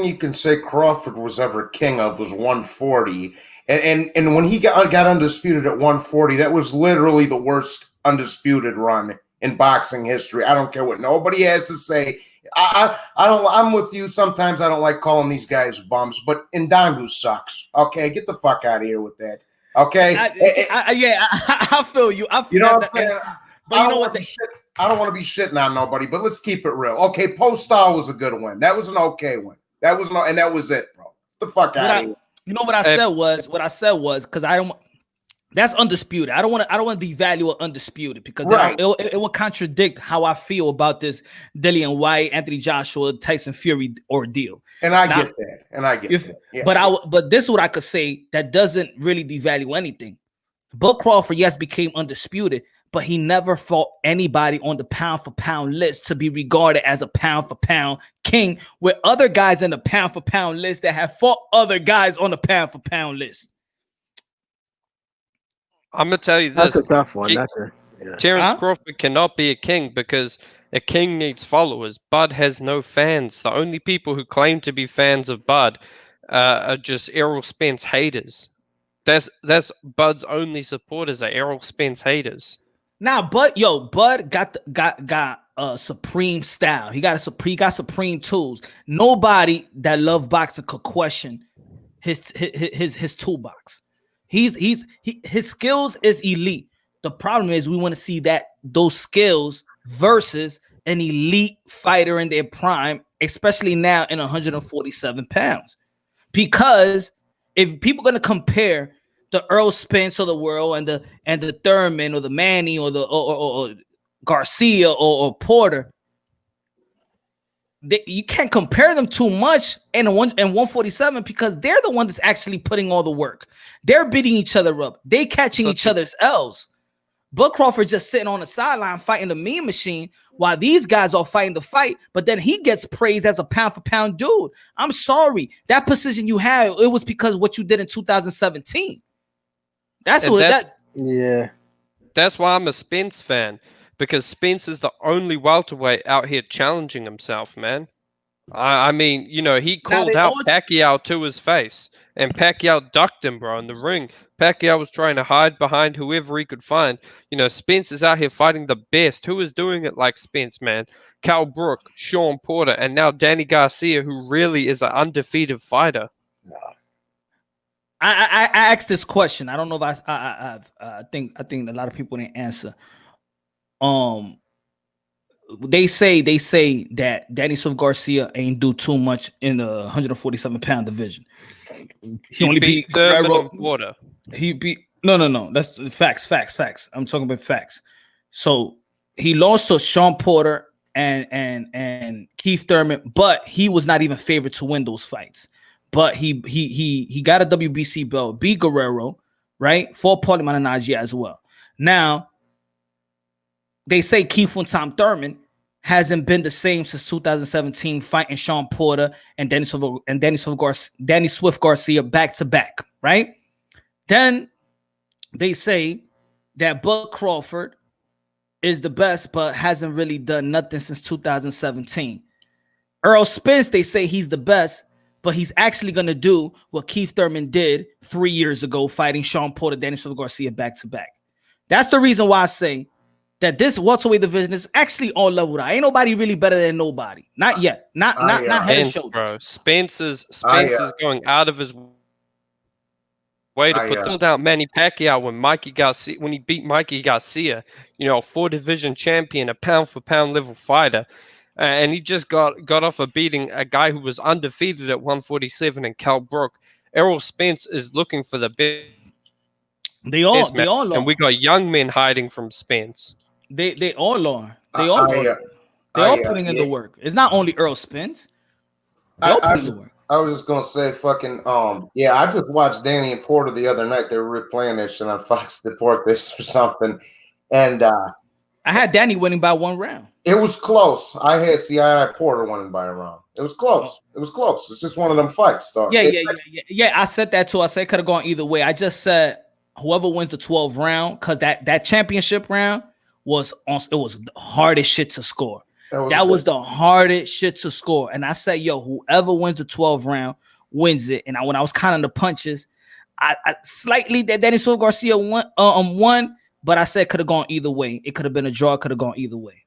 you can say Crawford was ever king of was 140. And when he got undisputed at 140, that was literally the worst undisputed run in boxing history. I don't care what nobody has to say. I'm with you. Sometimes I don't like calling these guys bums, but Ndangu sucks. Okay, get the fuck out of here with that. Okay. I feel you. I feel you know that. What I'm saying? But you know what? I don't want to be shitting on nobody, but let's keep it real. Okay, Postal was a good win. That was an okay win. That was it, bro. Get the fuck out of here. You know what I said was because I don't. That's undisputed. I don't want to devalue undisputed because it will contradict how I feel about this Dillian White, Anthony Joshua, Tyson Fury ordeal. And I get that. Yeah. But this is what I could say that doesn't really devalue anything. Bud Crawford, yes, became undisputed, but he never fought anybody on the pound for pound list to be regarded as a pound for pound king, with other guys in the pound for pound list that have fought other guys on the pound for pound list. I'm gonna tell you this. That's a tough one. Terrence Crawford cannot be a king because a king needs followers. Bud has no fans. The only people who claim to be fans of Bud are just Errol Spence haters. That's Bud's only supporters are Errol Spence haters. Now, Bud got supreme style. He got supreme tools. Nobody that love boxing could question his toolbox. His skills is elite. The problem is we want to see those skills versus an elite fighter in their prime, especially now in 147 pounds. Because if people are going to compare the Earl Spence of the world and the Thurman or the Manny or the or Garcia or Porter, you can't compare them too much in 147 because they're the one that's actually putting all the work. They're beating each other up. They catching each other's L's. Bud Crawford just sitting on the sideline fighting the mean machine while these guys are fighting the fight, but then he gets praised as a pound for pound dude. I'm sorry. That position you had, it was because of what you did in 2017. That's why I'm a Spence fan, because Spence is the only welterweight out here challenging himself, man. I mean, you know, he called out Pacquiao to his face, and Pacquiao ducked him, bro, in the ring. Pacquiao was trying to hide behind whoever he could find. You know, Spence is out here fighting the best. Who is doing it like Spence, man? Cal Brook, Sean Porter, and now Danny Garcia, who really is an undefeated fighter. I asked this question. I don't know if I think a lot of people didn't answer. They say that Danny Swift Garcia ain't do too much in the 147 pound division. He only beat Thurman and Porter. He beat no. That's facts. I'm talking about facts. So he lost to Sean Porter and Keith Thurman, but he was not even favored to win those fights. But he got a WBC belt, beat Guerrero, right? For Paulie Malignaggi as well. Now, they say Keith Tom Thurman hasn't been the same since 2017, fighting Sean Porter and Danny Swift Garcia back to back, right? Then they say that Bud Crawford is the best, but hasn't really done nothing since 2017. Earl Spence, they say he's the best, but he's actually going to do what Keith Thurman did 3 years ago, fighting Sean Porter, Danny Swift Garcia back to back. That's the reason why I say that this welterweight division is actually all leveled out. Ain't nobody really better than nobody. Not yet. Not head and shoulders. Bro, Spence is going out of his way to put down Manny Pacquiao when he beat Mikey Garcia, you know, a 4-division champion, a pound for pound level fighter. And he just got off of beating a guy who was undefeated at 147 in Cal Brook. Errol Spence is looking for the best. They all are. And we got young men hiding from Spence. They all are. They all putting in the work. It's not only Earl Spence. They all putting in the work. I was just gonna say, I just watched Danny and Porter the other night. They were replaying this shit on Fox Sport this or something, and I had Danny winning by 1 round. It was close. I had Porter winning by a round. It was close. It was close. It's just one of them fights, dog. Yeah. I said that too. I said it could have gone either way. I just said whoever wins the 12th round, because that championship round was the hardest shit to score. That was the hardest shit to score. And I said, yo, whoever wins the 12th round wins it. And when I was counting the punches, I slightly that Danny Swift Garcia won, but I said could have gone either way. It could have been a draw. Could have gone either way.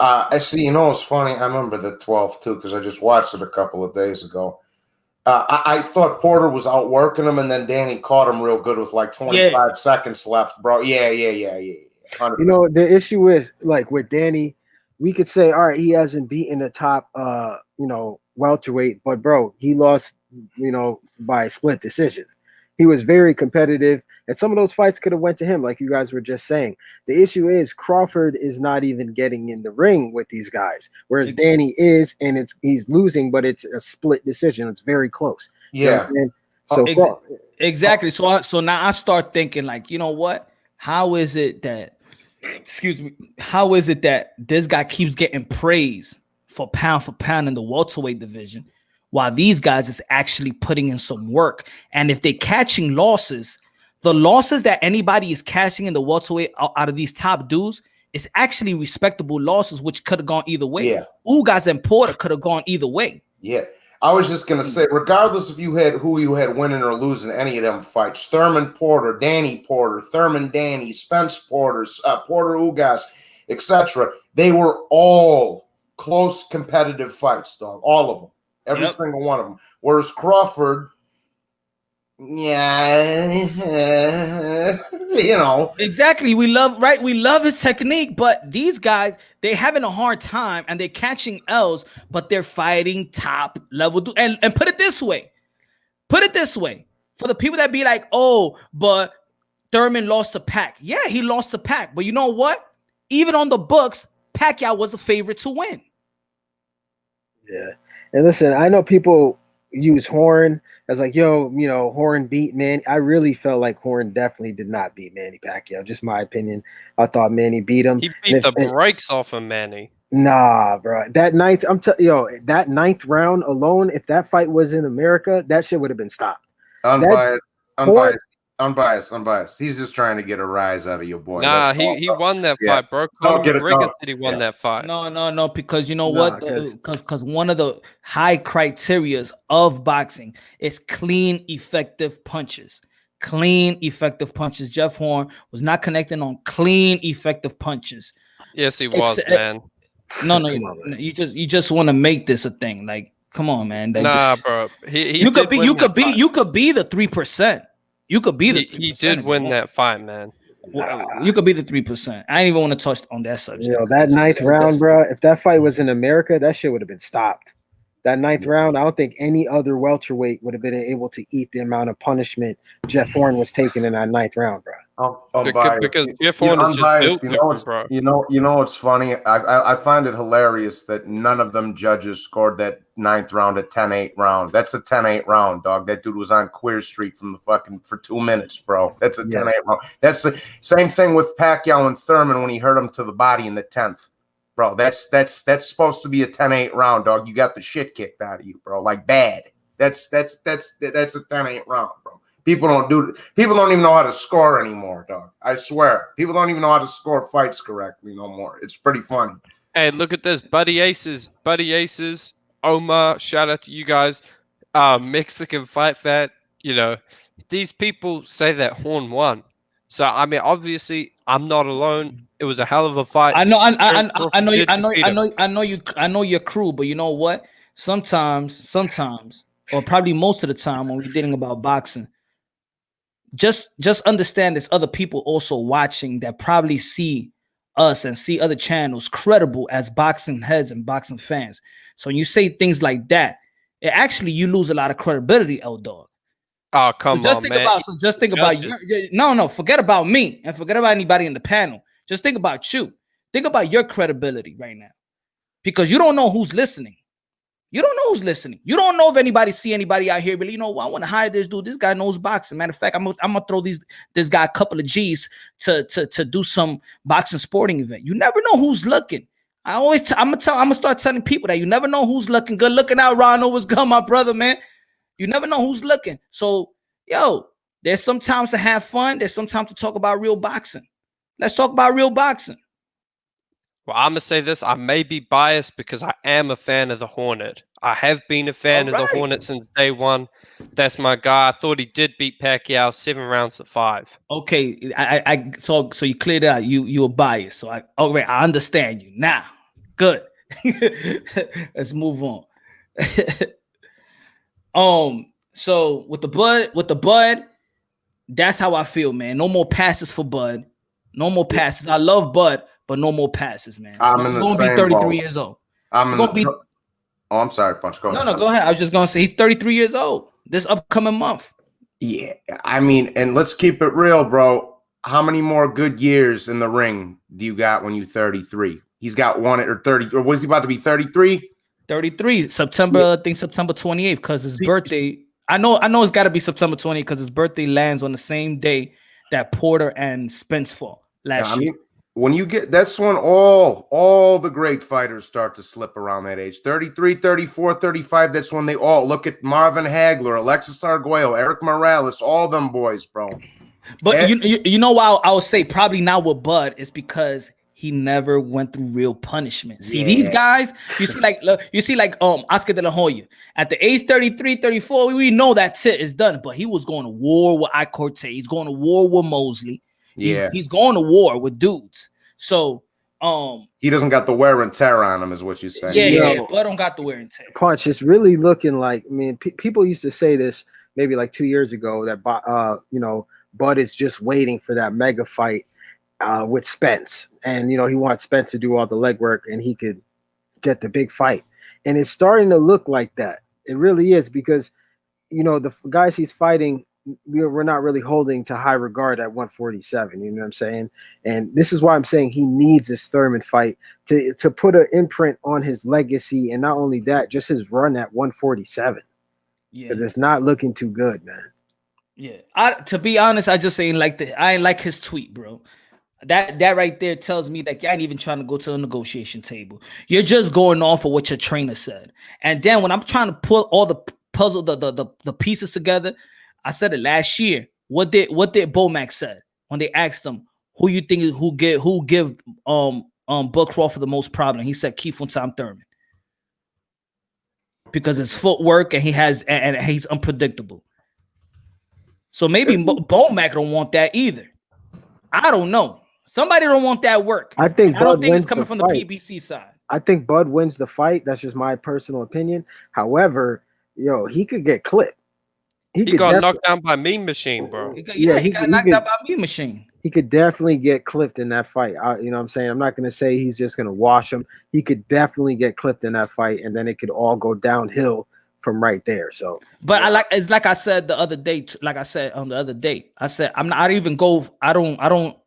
I see. You know, it's funny. I remember the 12th too because I just watched it a couple of days ago. I thought Porter was outworking him, and then Danny caught him real good with like 25 seconds left, bro. Yeah. 100%. You know, the issue is like with Danny, we could say, all right, he hasn't beaten the top, welterweight, but bro, he lost, by a split decision. He was very competitive, and some of those fights could have went to him, like you guys were just saying. The issue is Crawford is not even getting in the ring with these guys, whereas Danny is, and he's losing, but it's a split decision. It's very close. Yeah. So exactly. So now I start thinking, like, you know what? How is it that this guy keeps getting praise for pound in the welterweight division, while these guys is actually putting in some work? And if they're catching losses, the losses that anybody is catching in the welterweight out of these top dudes is actually respectable losses, which could have gone either way. Yeah. Ugas and Porter could have gone either way. Yeah. I was just gonna say, regardless if who you had winning or losing any of them fights, Thurman Porter, Danny Porter, Thurman Danny, Spence Porter, Porter Ugas, etc., they were all close competitive fights, dog. All of them. Every single one of them. Whereas Crawford, yeah, you know. Exactly. We love his technique, but these guys, they're having a hard time and they're catching L's, but they're fighting top level. And put it this way. For the people that be like, oh, but Thurman lost to Pac. Yeah, he lost to Pac. But you know what? Even on the books, Pacquiao was a favorite to win. Yeah. And listen, I know people use Horn as like, yo, Horn beat Manny. I really felt like Horn definitely did not beat Manny Pacquiao. Just my opinion. I thought Manny beat him. He beat the brakes off of Manny. Nah, bro. That ninth round alone, if that fight was in America, that shit would have been stopped. Unbiased. He's just trying to get a rise out of your boy. Nah, he won that fight, bro. Conor McGregor said he won that fight. No, because you know what? Because one of the high criterias of boxing is clean, effective punches. Clean, effective punches. Jeff Horn was not connecting on clean, effective punches. Yes, he was, man. No, you just want to make this a thing. Like, come on, man. Nah, bro. You could be the 3%. You could be the 3%. He did win that fight, man. You could be the 3%. I didn't even want to touch on that subject. That ninth round, bro. If that fight was in America, that shit would have been stopped. That ninth round, I don't think any other welterweight would have been able to eat the amount of punishment Jeff Horn was taking in that ninth round, bro. Because Jeff Horn is just built different, bro. You know what's funny? I find it hilarious that none of them judges scored that ninth round at 10-8 round. That's a 10-8 round, dog. That dude was on Queer Street for 2 minutes, bro. That's a 10-8 round. That's the same thing with Pacquiao and Thurman when he hurt him to the body in the 10th. Bro, that's supposed to be a 10-8 round, dog. You got the shit kicked out of you, bro. Like bad. That's a 10-8 round, bro. People don't even know how to score anymore, dog. I swear. People don't even know how to score fights correctly no more. It's pretty funny. Hey, look at this. Buddy Aces, Omar, shout out to you guys. Mexican Fight Fat, these people say that Horn won. So I mean, obviously, I'm not alone. It was a hell of a fight. I know your crew, but you know what? Sometimes, or probably most of the time, when we're dealing about boxing, just understand there's other people also watching that probably see us and see other channels credible as boxing heads and boxing fans. So when you say things like that, you lose a lot of credibility, L-Dog. Oh, come on, man. Just think about no, forget about me and forget about anybody in the panel. Just think about you. Think about your credibility right now, because you don't know who's listening. You don't know who's listening. You don't know if anybody see anybody out here, but I want to hire this dude. This guy knows boxing. Matter of fact, I'm gonna throw this guy a couple of G's to do some boxing sporting event. You never know who's looking. I'm gonna start telling people that you never know who's looking. Good looking out, Ronald. What's good, my brother, man? You never know who's looking. So, there's sometimes to have fun. There's sometimes to talk about real boxing. Let's talk about real boxing. Well, I'm going to say this. I may be biased because I am a fan of the Hornet. I have been a fan of the Hornet since day one. That's my guy. I thought he did beat Pacquiao 7 rounds to 5. Okay. So you cleared it out. You were biased. So I understand you now. Good. Let's move on. So with the Bud, that's how I feel, man. No more passes for Bud. No more passes. I love Bud, but no more passes, man. I'm in the same same 33 boat. years old. I'm sorry, Punch. Go ahead. No, go ahead. I was just gonna say he's 33 years old this upcoming month. Yeah, I mean, and let's keep it real, bro. How many more good years in the ring do you got when you're 33? He's got one or 30, or was he about to be 33? 33 September, I think September 28th, because his birthday. I know it's got to be September 28th because his birthday lands on the same day that Porter and Spence fall last year. When you get that's when all the great fighters start to slip around that age. 33, 34, 35. That's when they all look at Marvin Hagler, Alexis Arguello, Eric Morales, all them boys, bro. But you know why I would say probably not with Bud is because he never went through real punishment. See, these guys, you see like Oscar de la Hoya. At the age 33, 34, we know that's it, it's done. But he was going to war with Ike Cortez. He's going to war with Mosley. He's going to war with dudes. So he doesn't got the wear and tear on him, is what you say. Yeah, Bud don't got the wear and tear. Punch, it's really looking like, people used to say this maybe like 2 years ago that Bud is just waiting for that mega fight with Spence, and he wants Spence to do all the legwork, and he could get the big fight. And it's starting to look like that. It really is, because the guys he's fighting, we're not really holding to high regard at 147. You know what I'm saying? And this is why I'm saying he needs this Thurman fight to put an imprint on his legacy, and not only that, just his run at 147. Yeah, because it's not looking too good, man. Yeah, to be honest, I just ain't like his tweet, bro. That right there tells me that you ain't even trying to go to a negotiation table. You're just going off of what your trainer said. And then when I'm trying to put all the puzzle, the pieces together, I said it last year. What did Bomac said when they asked him who you think who give Bud Crawford the most problem? He said Keith Thurman, because his footwork and he's unpredictable. So maybe Bomac don't want that either. I don't know. Somebody don't want that work. I don't think it's coming from the PBC side. I think Bud wins the fight. That's just my personal opinion. However, he could get clipped. He got knocked down by Mean Machine, bro. He got knocked out by Mean Machine. He could definitely get clipped in that fight. You know what I'm saying? I'm not going to say he's just going to wash him. He could definitely get clipped in that fight, and then it could all go downhill from right there. So, but it's like I said the other day. Like I said on the other day, I said I don't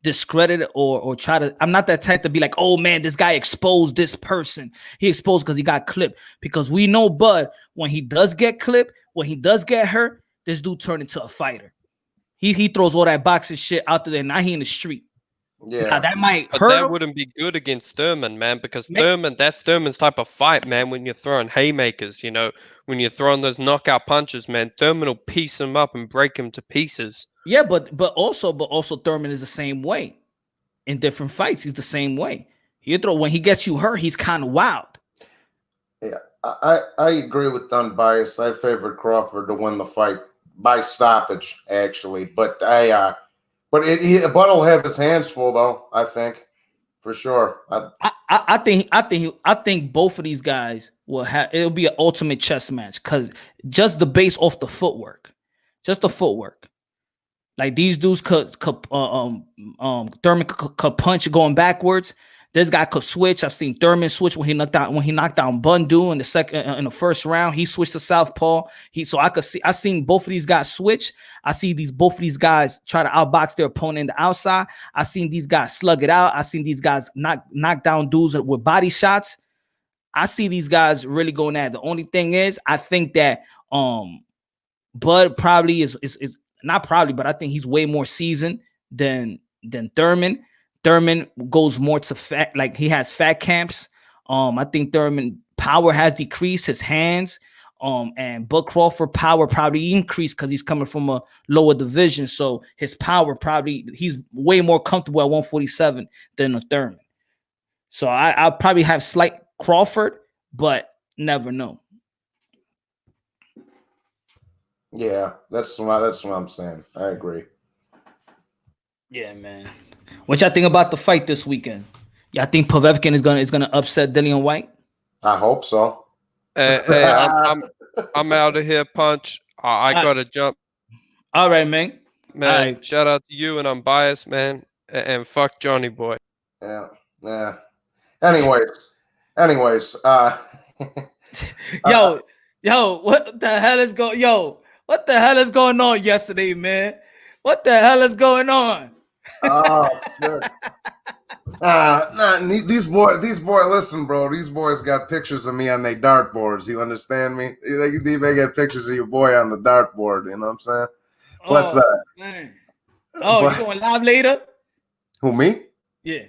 discredit it or try to. I'm not that type to be like, oh man, this guy exposed this person. He exposed because he got clipped. Because we know Bud, when he does get clipped, when he does get hurt, this dude turned into a fighter. He throws all that boxing shit out there. Now he in the street. Yeah, now, that might but hurt that him. wouldn't be good against Thurman, man, because that's Thurman's type of fight, man. When you're throwing haymakers, when you're throwing those knockout punches, man, Thurman will piece him up and break him to pieces. Yeah, but also Thurman is the same way in different fights. He's the same way. When he gets you hurt, he's kind of wild. Yeah, I agree with unbiased. I favored Crawford to win the fight by stoppage, actually, but Bud will have his hands full though. I think for sure. I think both of these guys it'll be an ultimate chess match, because just the base off the footwork, like these dudes Thurman could punch going backwards. This guy could switch. I've seen Thurman switch when he knocked down Bundu in the first round. He switched to southpaw. I seen both of these guys switch. I see both of these guys try to outbox their opponent in the outside. I seen these guys slug it out. I seen these guys knock down dudes with body shots. I see these guys really going at it. The only thing is, I think that Bud probably is not probably, but I think he's way more seasoned than Thurman. Thurman goes more to fat, like he has fat camps. I think Thurman power has decreased, his hands. And Bud Crawford power probably increased because he's coming from a lower division. So his power he's way more comfortable at 147 than a Thurman. So I'll probably have slight Crawford, but never know. Yeah, that's what I'm saying. I agree. Yeah, man. What y'all think about the fight this weekend? Y'all think Povetkin is gonna upset Dillian White? I hope so. Hey, I'm out of here, Punch. I gotta jump. All right, man. Man, right. Shout out to you and Unbiased, man. And fuck Johnny Boy. Yeah. Anyways. Yo, what the hell is what the hell is going on yesterday, man? What the hell is going on? Oh, shit. These boys, listen, bro. These boys got pictures of me on their dartboards. You understand me? They got pictures of your boy on the dartboard. You know what I'm saying? Man. You going live later? Who, me? Yeah.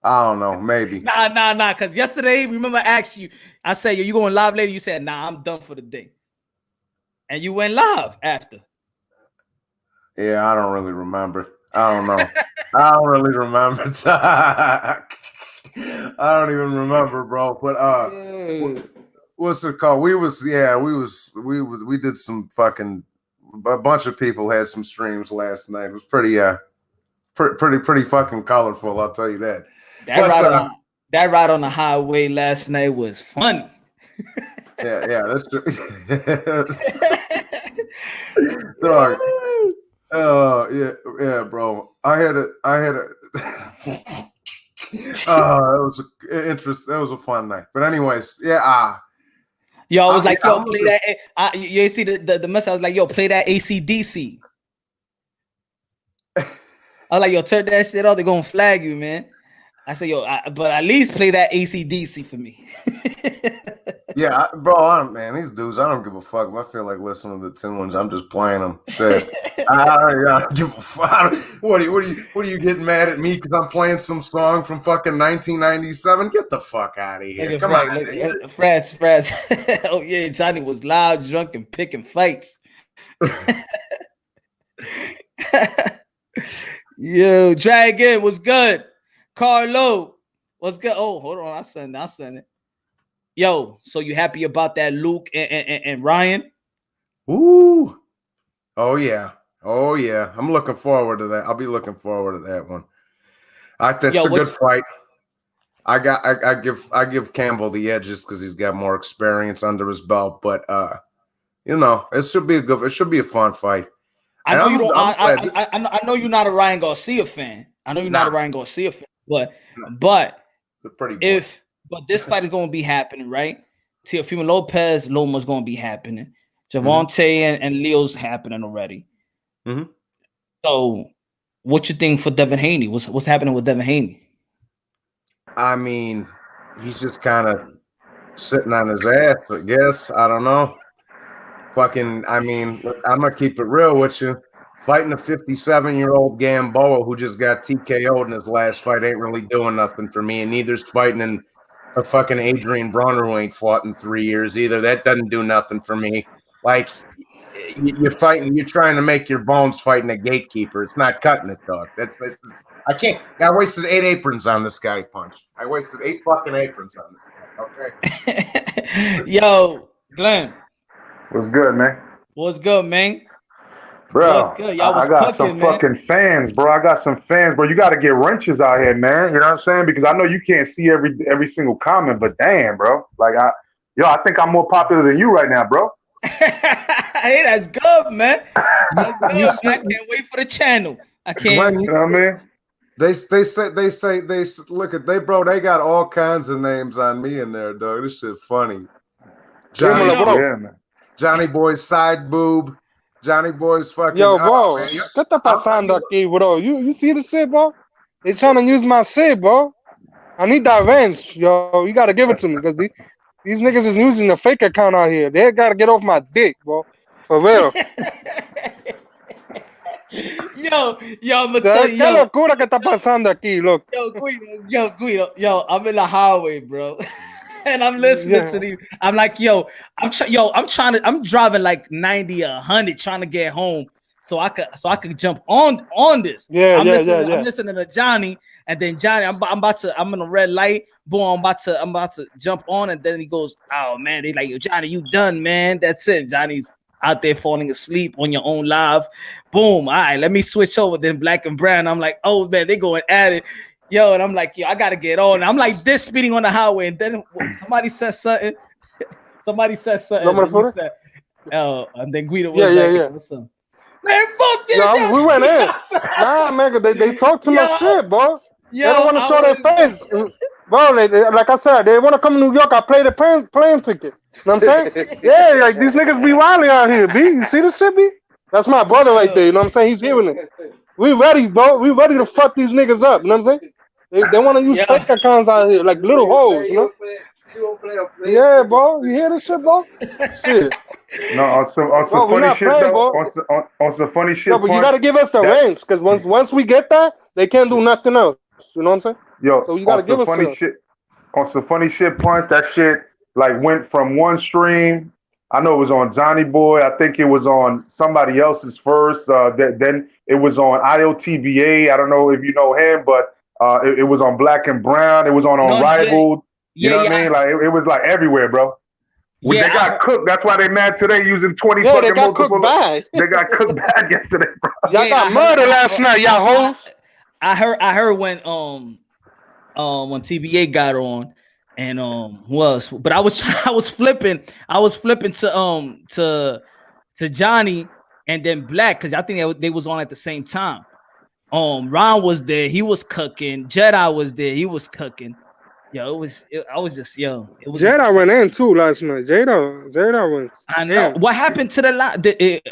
I don't know. Maybe. Nah. Because yesterday, remember I asked you, I said, you going live later? You said, nah, I'm done for the day. And you went live after. Yeah, I don't really remember. I don't know. I don't really remember. I don't even remember, bro. But what's it called? We did some fucking. A bunch of people had some streams last night. It was pretty pretty fucking colorful. I'll tell you that. That ride on the highway last night was funny. Yeah, that's true. Dog. Yeah, bro. I had a. It was an interest. That was a fun night. But anyways, yeah. Yo, I was like, yo, play that. You see the message. I was like, yo, play that AC/DC. I was like, yo, turn that shit off. They're gonna flag you, man. I said, yo, but at least play that AC/DC for me. Yeah, bro, man, these dudes, I don't give a fuck. If I feel like listening to the tunes, I'm just playing them. Shit. I don't give a fuck. What are you getting mad at me because I'm playing some song from fucking 1997? Get the fuck out of here. Come on. France. Oh, yeah, Johnny was loud, drunk, and picking fights. Yo, Dragon, what's good? Carlo, what's good? Oh, hold on. I'll send it. Yo, so you happy about that Luke and Ryan? Ooh. Oh yeah. I'm looking forward to that. I'll be looking forward to that one. I think it's a good fight. I give Campbell the edges because he's got more experience under his belt, but it should be a fun fight. I know you don't. I know you're not a Ryan Garcia fan. But this fight is going to be happening, right? Teofimo Lopez, Loma's going to be happening. Javante and Leo's happening already. Mm-hmm. So, what you think for Devin Haney? What's happening with Devin Haney? I mean, he's just kind of sitting on his ass, I guess. I don't know. I mean, I'm gonna keep it real with you. Fighting a 57-year-old Gamboa who just got TKO'd in his last fight ain't really doing nothing for me, and neither's fighting in a fucking Adrian Bronner who ain't fought in 3 years either. That doesn't do nothing for me. Like, you're trying to make your bones fighting a gatekeeper. It's not cutting it, dog. I can't. I wasted 8 aprons on this guy, Punch. I wasted 8 fucking aprons on this guy. Okay. Yo, Glenn. What's good, man? What's good, man? Bro, What's good? Y'all was I got cooking, some man. fucking fans, bro. I got some fans, bro. You got to get wrenches out here, man. You know what I'm saying? Because I know you can't see every single comment, but damn, bro. Like, I think I'm more popular than you right now, bro. Hey, that's good, man. That's good. I can't wait for the channel. I can't. You know what I mean? They say look at they got all kinds of names on me in there, dog. This shit funny. Johnny Boy's side boob. Johnny Boy's fucking. Yo, bro, ¿qué está pasando aquí, bro? You see the shit, bro? They trying to use my shit, bro. I need that revenge, yo. You gotta give it to me because these niggas is using a fake account out here. They gotta get off my dick, bro. For real. Yo, I'm gonna tell you. ¿Qué locura que está pasando aquí, look? Guido, I'm in the highway, bro. And I'm listening to these. I'm like, I'm driving like 90 or 100 trying to get home so I could jump on this. I'm listening to Johnny, and then Johnny, I'm in a red light. Boom, I'm about to jump on, and then he goes, oh man, they like, yo, Johnny, you done, man. That's it. Johnny's out there falling asleep on your own live. Boom. All right, let me switch over. Then Black and Brown. I'm like, oh man, they going at it. Yo, and I'm like, yo, I gotta get on. I'm like this speeding on the highway, and then somebody said something. And then Guido was what's up? Man, fuck you. Yo, we went in. Nah, man, they talk too much shit, bro. They don't want to show their face. Bro, they, like I said, they want to come to New York. I play the plane ticket. You know what I'm saying? Yeah, like these niggas be wilding out here, B. You see this shit, B? That's my brother right there. You know what I'm saying? He's hearing it. We ready, bro. We ready to fuck these niggas up. You know what I'm saying? They want to use fake accounts out here, like little hoes, you know? Yeah, bro. You hear this shit, bro? Shit. No, on some funny shit, though. On some funny shit. No, but you gotta give us the ranks, because once we get that, they can't do nothing else. You know what I'm saying? Yo, so you gotta give us funny shit. On some funny shit, Punch, that shit like went from one stream. I know it was on Johnny Boy. I think it was on somebody else's first. Then it was on IOTBA. I don't know if you know him, but it was on Black and Brown. It was on Rivaled. You know what I mean? Like it was like everywhere, bro. They got cooked. That's why they mad today using 20 fucking they got cooked bad. They got cooked bad yesterday, bro. Y'all got murdered last night, y'all hoes. I heard when TBA got on and but I was flipping to Johnny and then Black, because I think they was on at the same time. Ron was there, he was cooking. Jedi was there, he was cooking. Yo, I was just it was. Jedi went in too last night. Jada went. I know. What happened to the line?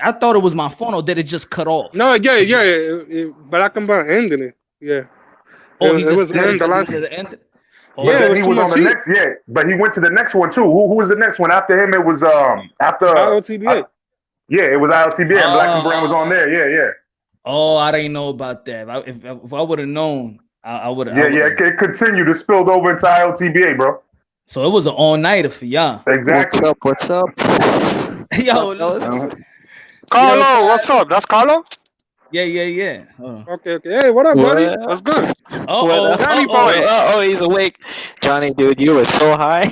I thought it was my phone, or did it just cut off? No, Black and Brown ended it. Yeah. Oh, he it just was did the last. the end. Oh, but then he was on the next. Yeah, but he went to the next one too. Who was the next one after him? It was after IOTBA. Yeah, it was IOTBA. And Black and Brown was on there. Yeah. Oh, I didn't know about that. If I would have known, I would have. Yeah. It continued. It spilled over into IOTBA, bro. So it was an all-nighter for y'all. Exactly. What's up? Yo, Carlo, what's up? That's Carlo? Yeah. Okay. Hey, what up, buddy? What's good? Johnny boy. Oh, he's awake. Johnny, dude, you were so high.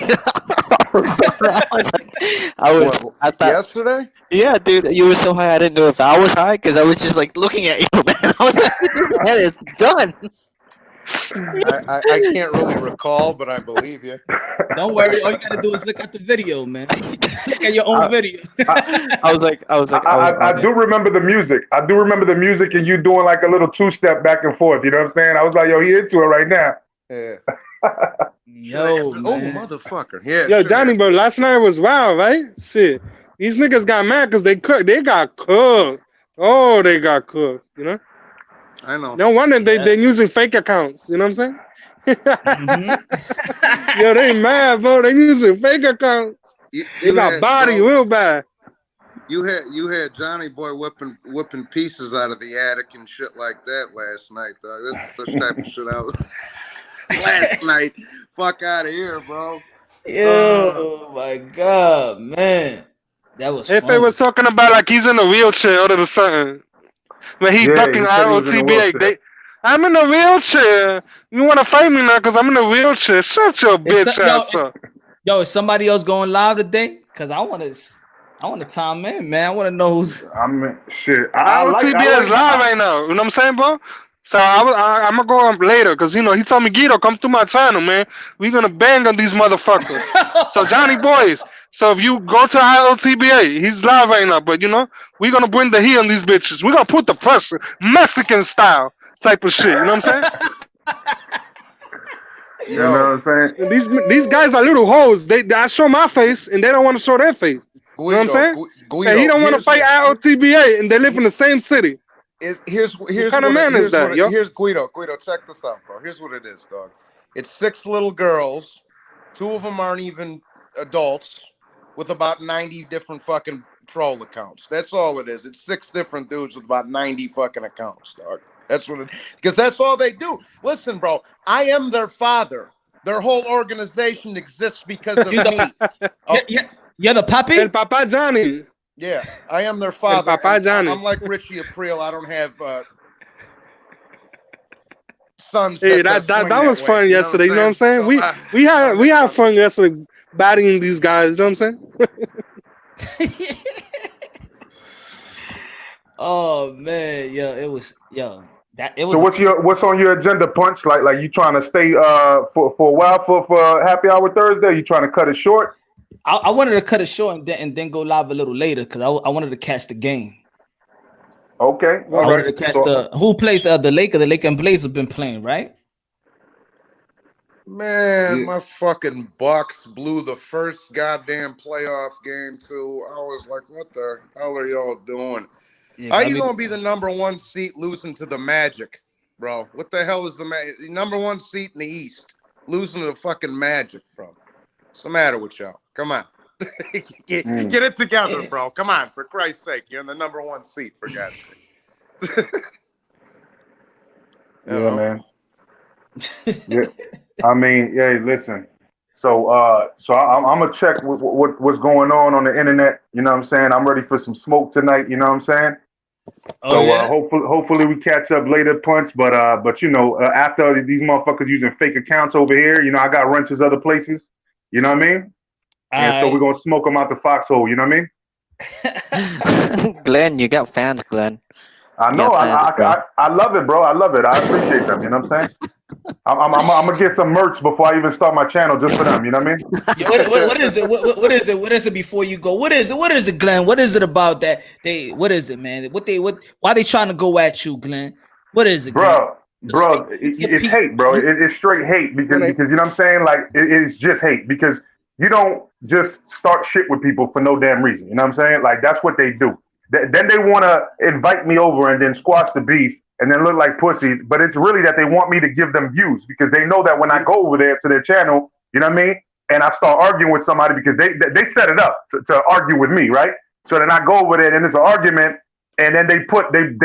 I thought yesterday? Yeah, dude, you were so high. I didn't know if I was high because I was just like looking at you, man. I was like, man, it's done. I can't really recall, but I believe you. Don't worry. All you gotta do is look at the video, man. Look at your own video. I was like, I do remember the music. I do remember the music and you doing like a little two-step back and forth. You know what I'm saying? I was like, yo, he into it right now. Yeah. Yo, man. Motherfucker. Yeah. Yo, Johnny, but last night was wild, right? Shit. These niggas got mad because they got cooked. Oh, they got cooked, you know? I know. No wonder they're using fake accounts. You know what I'm saying? Yo, they mad, bro. They using fake accounts. They got body real bad. You had Johnny Boy whipping pieces out of the attic and shit like that last night, dog. That's the type of shit I was last night. Fuck out of here, bro. Oh my god, man. That was If they was talking about like he's in a wheelchair or something. When he's ducking IOTBA, I'm in a wheelchair. You want to fight me now because I'm in a wheelchair? Shut your bitch ass up. Yo, is somebody else going live today? Because I want to time in, man. I want to know who's. I mean, shit. IOTBA is live right now. You know what I'm saying, bro? So I'm gonna go on later because he told me, Guido, come to my channel, man. We're gonna bang on these motherfuckers. So Johnny Boys. So if you go to IOTBA, he's live right now. But we're gonna bring the heat on these bitches. We're gonna put the pressure, Mexican style type of shit. You know what I'm saying? You know what I'm saying? These guys are little hoes. I show my face and they don't want to show their face. You know what I'm saying? And he don't want to fight IOTBA and they live in the same city. Here's what kind of man is that, yo? Here's Guido, check this out, bro. Here's what it is, dog. It's 6 little girls. 2 of them aren't even adults with about 90 different fucking troll accounts. That's all it is. It's 6 different dudes with about 90 fucking accounts, dog. That's what it, because that's all they do. Listen, bro, I am their father. Their whole organization exists because of me. You're the puppy? El Papa Johnny. Yeah, I am their father. Papa Johnny. I'm like Richie Aprile. I don't have sons. Hey, that was fun yesterday. You know what I'm saying? We had fun yesterday battling these guys. You know what I'm saying? Oh man, it was. So what's on your agenda, Punch? Like you trying to stay for a while for Happy Hour Thursday? Or you trying to cut it short? I wanted to cut it short and then go live a little later because I wanted to catch the game. Okay, I wanted to catch who plays the Laker. The Laker and Blaze have been playing, right? Man, my fucking Bucks blew the first goddamn playoff game too. I was like, what the hell are y'all doing? Yeah, How you gonna be the number 1 seed losing to the Magic, bro? What the hell is the number 1 seed in the East losing to the fucking Magic, bro? What's the matter with y'all? Come on. Get it together, bro. Come on, for Christ's sake. You're in the number 1 seat, for God's sake. Yeah, man. Yeah. I mean, yeah, listen. So I'm gonna check what's going on the internet. You know what I'm saying? I'm ready for some smoke tonight. You know what I'm saying? Hopefully we catch up later, Punch. But after these motherfuckers using fake accounts over here, I got wrenches other places. You know what I mean? And so we're gonna smoke them out the foxhole. You know what I mean? Glenn, you got fans, Glenn. I know. I love it, bro. I love it. I appreciate them. You know what I'm saying? I'm gonna get some merch before I even start my channel just for them. You know what I mean? Yeah, what is it? What is it? What is it before you go? What is it? What is it, Glenn? What is it about that? What is it, man? Why they trying to go at you, Glenn? What is it, Glenn? Bro, it's hate, bro. It's straight hate because you know what I'm saying? Like it's just hate because you don't just start shit with people for no damn reason. You know what I'm saying? Like that's what they do. Then they want to invite me over and then squash the beef and then look like pussies. But it's really that they want me to give them views because they know that when I go over there to their channel, you know what I mean? And I start arguing with somebody because they set it up to argue with me, right? So then I go over there and there's an argument. And then they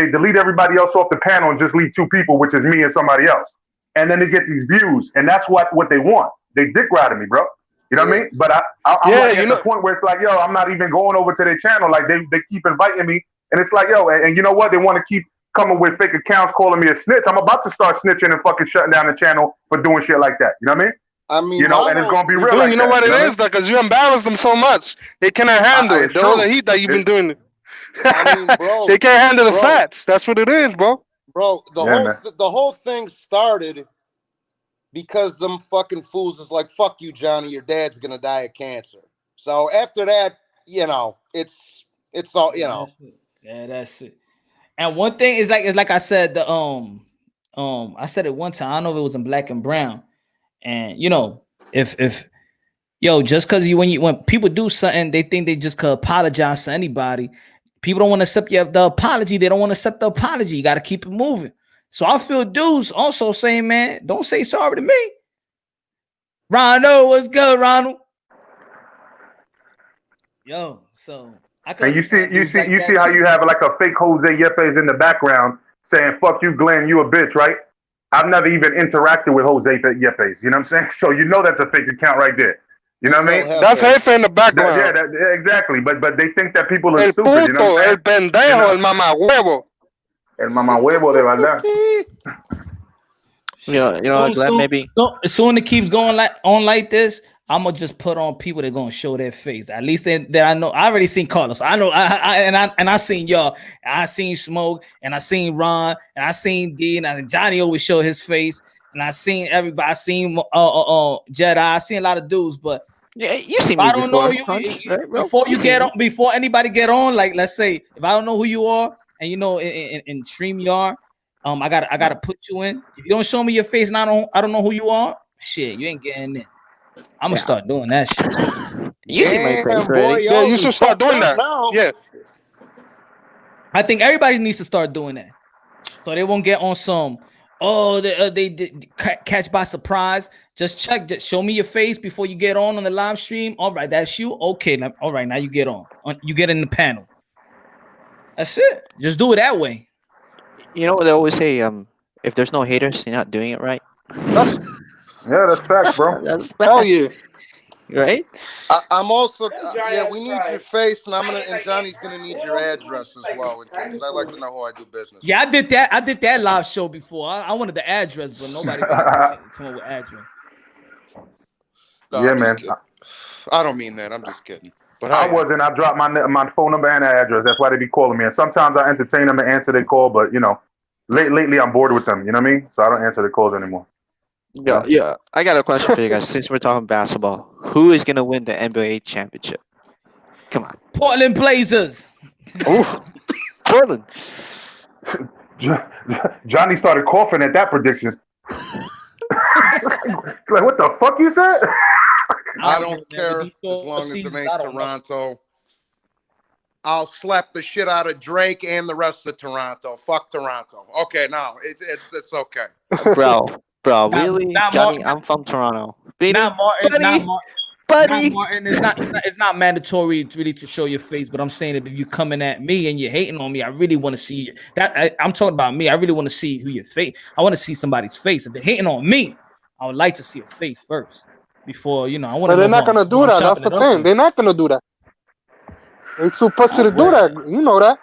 delete everybody else off the panel and just leave two people, which is me and somebody else. And then they get these views, and that's what they want. They dick riding me, bro. You know what I mean? But I'm like at the point where it's like, yo, I'm not even going over to their channel. Like they keep inviting me, and it's like, yo, and you know what? They want to keep coming with fake accounts, calling me a snitch. I'm about to start snitching and fucking shutting down the channel for doing shit like that. You know what I mean? You know, and it's gonna be real. You know what it is, though, because you embarrass them so much, they cannot handle it. All the heat that you've been doing. I mean, bro, they can't handle the facts. That's what it is, bro. Bro, the whole thing started because them fucking fools is like, "Fuck you, Johnny. Your dad's gonna die of cancer." So after that, you know, it's all, you know. Yeah, that's it. And one thing is like I said, I said it one time. I don't know if it was in Black and Brown, and you know, if just because when people do something, they think they just could apologize to anybody. People don't want to accept the apology. They don't want to accept the apology. You got to keep it moving. So I feel dudes also saying, man, don't say sorry to me. Ronald, what's good, Ronald? Yo, so and you see how you have like a fake Jose Yepes in the background saying, "Fuck you, Glenn, you a bitch," right? I've never even interacted with Jose Yepes. You know what I'm saying? So you know that's a fake account right there. You know what I mean? That's Jefe in the background. Yeah, exactly. But they think that people are stupid. You know what el pendejo, el mamahuevo. El mamahuevo de verdad. You know, Glenn, maybe. As soon as it keeps going like this, I'm gonna just put on people that are gonna show their face. At least that I know. I already seen Carlos. I know. I seen y'all. I seen Smoke, and I seen Ron, and I seen D, and Johnny always show his face. And I seen everybody. I seen Jedi. I seen a lot of dudes, but yeah, you see me. I don't know you before you get on. Before anybody get on, like let's say if I don't know who you are, and you know in StreamYard, I gotta put you in. If you don't show me your face, and I don't know who you are, shit, you ain't getting in. I'm gonna start doing that shit. You see my face, boy, yeah, you should start doing that. Now. Yeah, I think everybody needs to start doing that, so they won't get on some. Oh, they did catch by surprise. Just check. Just show me your face before you get on the live stream. All right, that's you. Okay, all right, now you get on. You get in the panel. That's it. Just do it that way. You know what they always say? If there's no haters, you're not doing it right. Yeah, that's facts, bro. That's facts. Hell yeah. Right? I'm also we need your face, and Johnny's gonna need your address as well, because I like to know who I do business. Yeah, I did that live show before. I wanted the address, but nobody come up with address. No, yeah, man. I don't mean that. I'm just kidding. But I wasn't. I dropped my phone number and address. That's why they be calling me. And sometimes I entertain them and answer their call, but you know, lately I'm bored with them. You know what I mean? So I don't answer the calls anymore. Yeah. I got a question for you guys. Since we're talking basketball, who is gonna win the NBA championship? Come on, Portland Blazers. Oh, Portland. Johnny started coughing at that prediction. Like, what the fuck you said? I don't care as long as it ain't Toronto. I'll slap the shit out of Drake and the rest of Toronto. Fuck Toronto. Okay, no, it's okay. Bro, really? Johnny, I'm from Toronto. Not Martin. Buddy. Martin, it's not mandatory really to show your face, but I'm saying that if you're coming at me and you're hating on me, I really want to see that. I'm talking about me. I really want to see who your face. I want to see somebody's face. If they're hating on me, I would like to see a face first before, you know. I want. But they're not gonna do that. That's the thing. They're not gonna do that. They're too pussy to do that. You know that.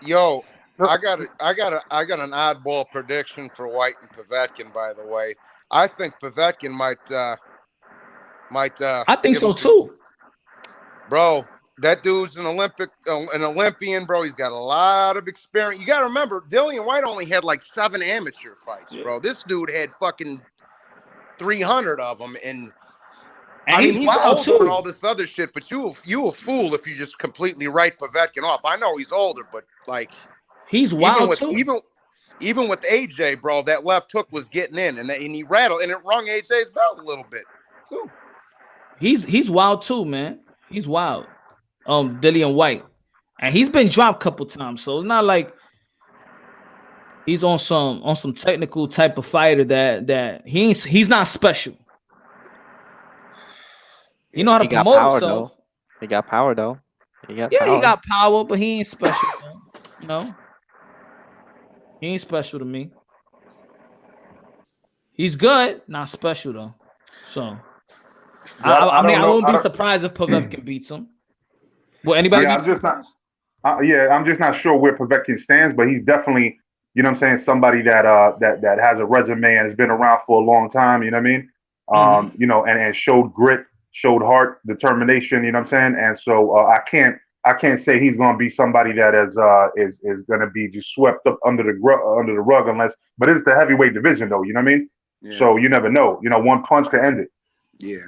Yo, I got an oddball prediction for White and Povetkin. By the way, I think Povetkin might. I think so too, bro. That dude's an Olympian, bro. He's got a lot of experience. You got to remember, Dillian White only had like 7 amateur fights, bro. This dude had fucking 300 of them, and I mean, he's older and all this other shit. But you a fool if you just completely write Povetkin off. I know he's older, but like he's wild too. Even with AJ, bro, that left hook was getting in, and he rattled, and it rung AJ's bell a little bit too. He's wild too, man. He's wild. Dillian White, and he's been dropped a couple times, so it's not like he's on some technical type of fighter that he's not special. You know how to promote himself. He got power though. He got power, but he ain't special. You know, he ain't special to me. He's good, not special though. So I mean, I wouldn't be surprised if Povetkin beats him. Well, anybody? Yeah, I'm just not sure where Povetkin stands, but he's definitely, you know what I'm saying, somebody that has a resume and has been around for a long time, you know what I mean? You know, and showed grit, showed heart, determination, you know what I'm saying? And so I can't say he's going to be somebody that is going to be just swept up under the rug but it's the heavyweight division though, you know what I mean? Yeah. So you never know. You know, one punch could end it. Yeah.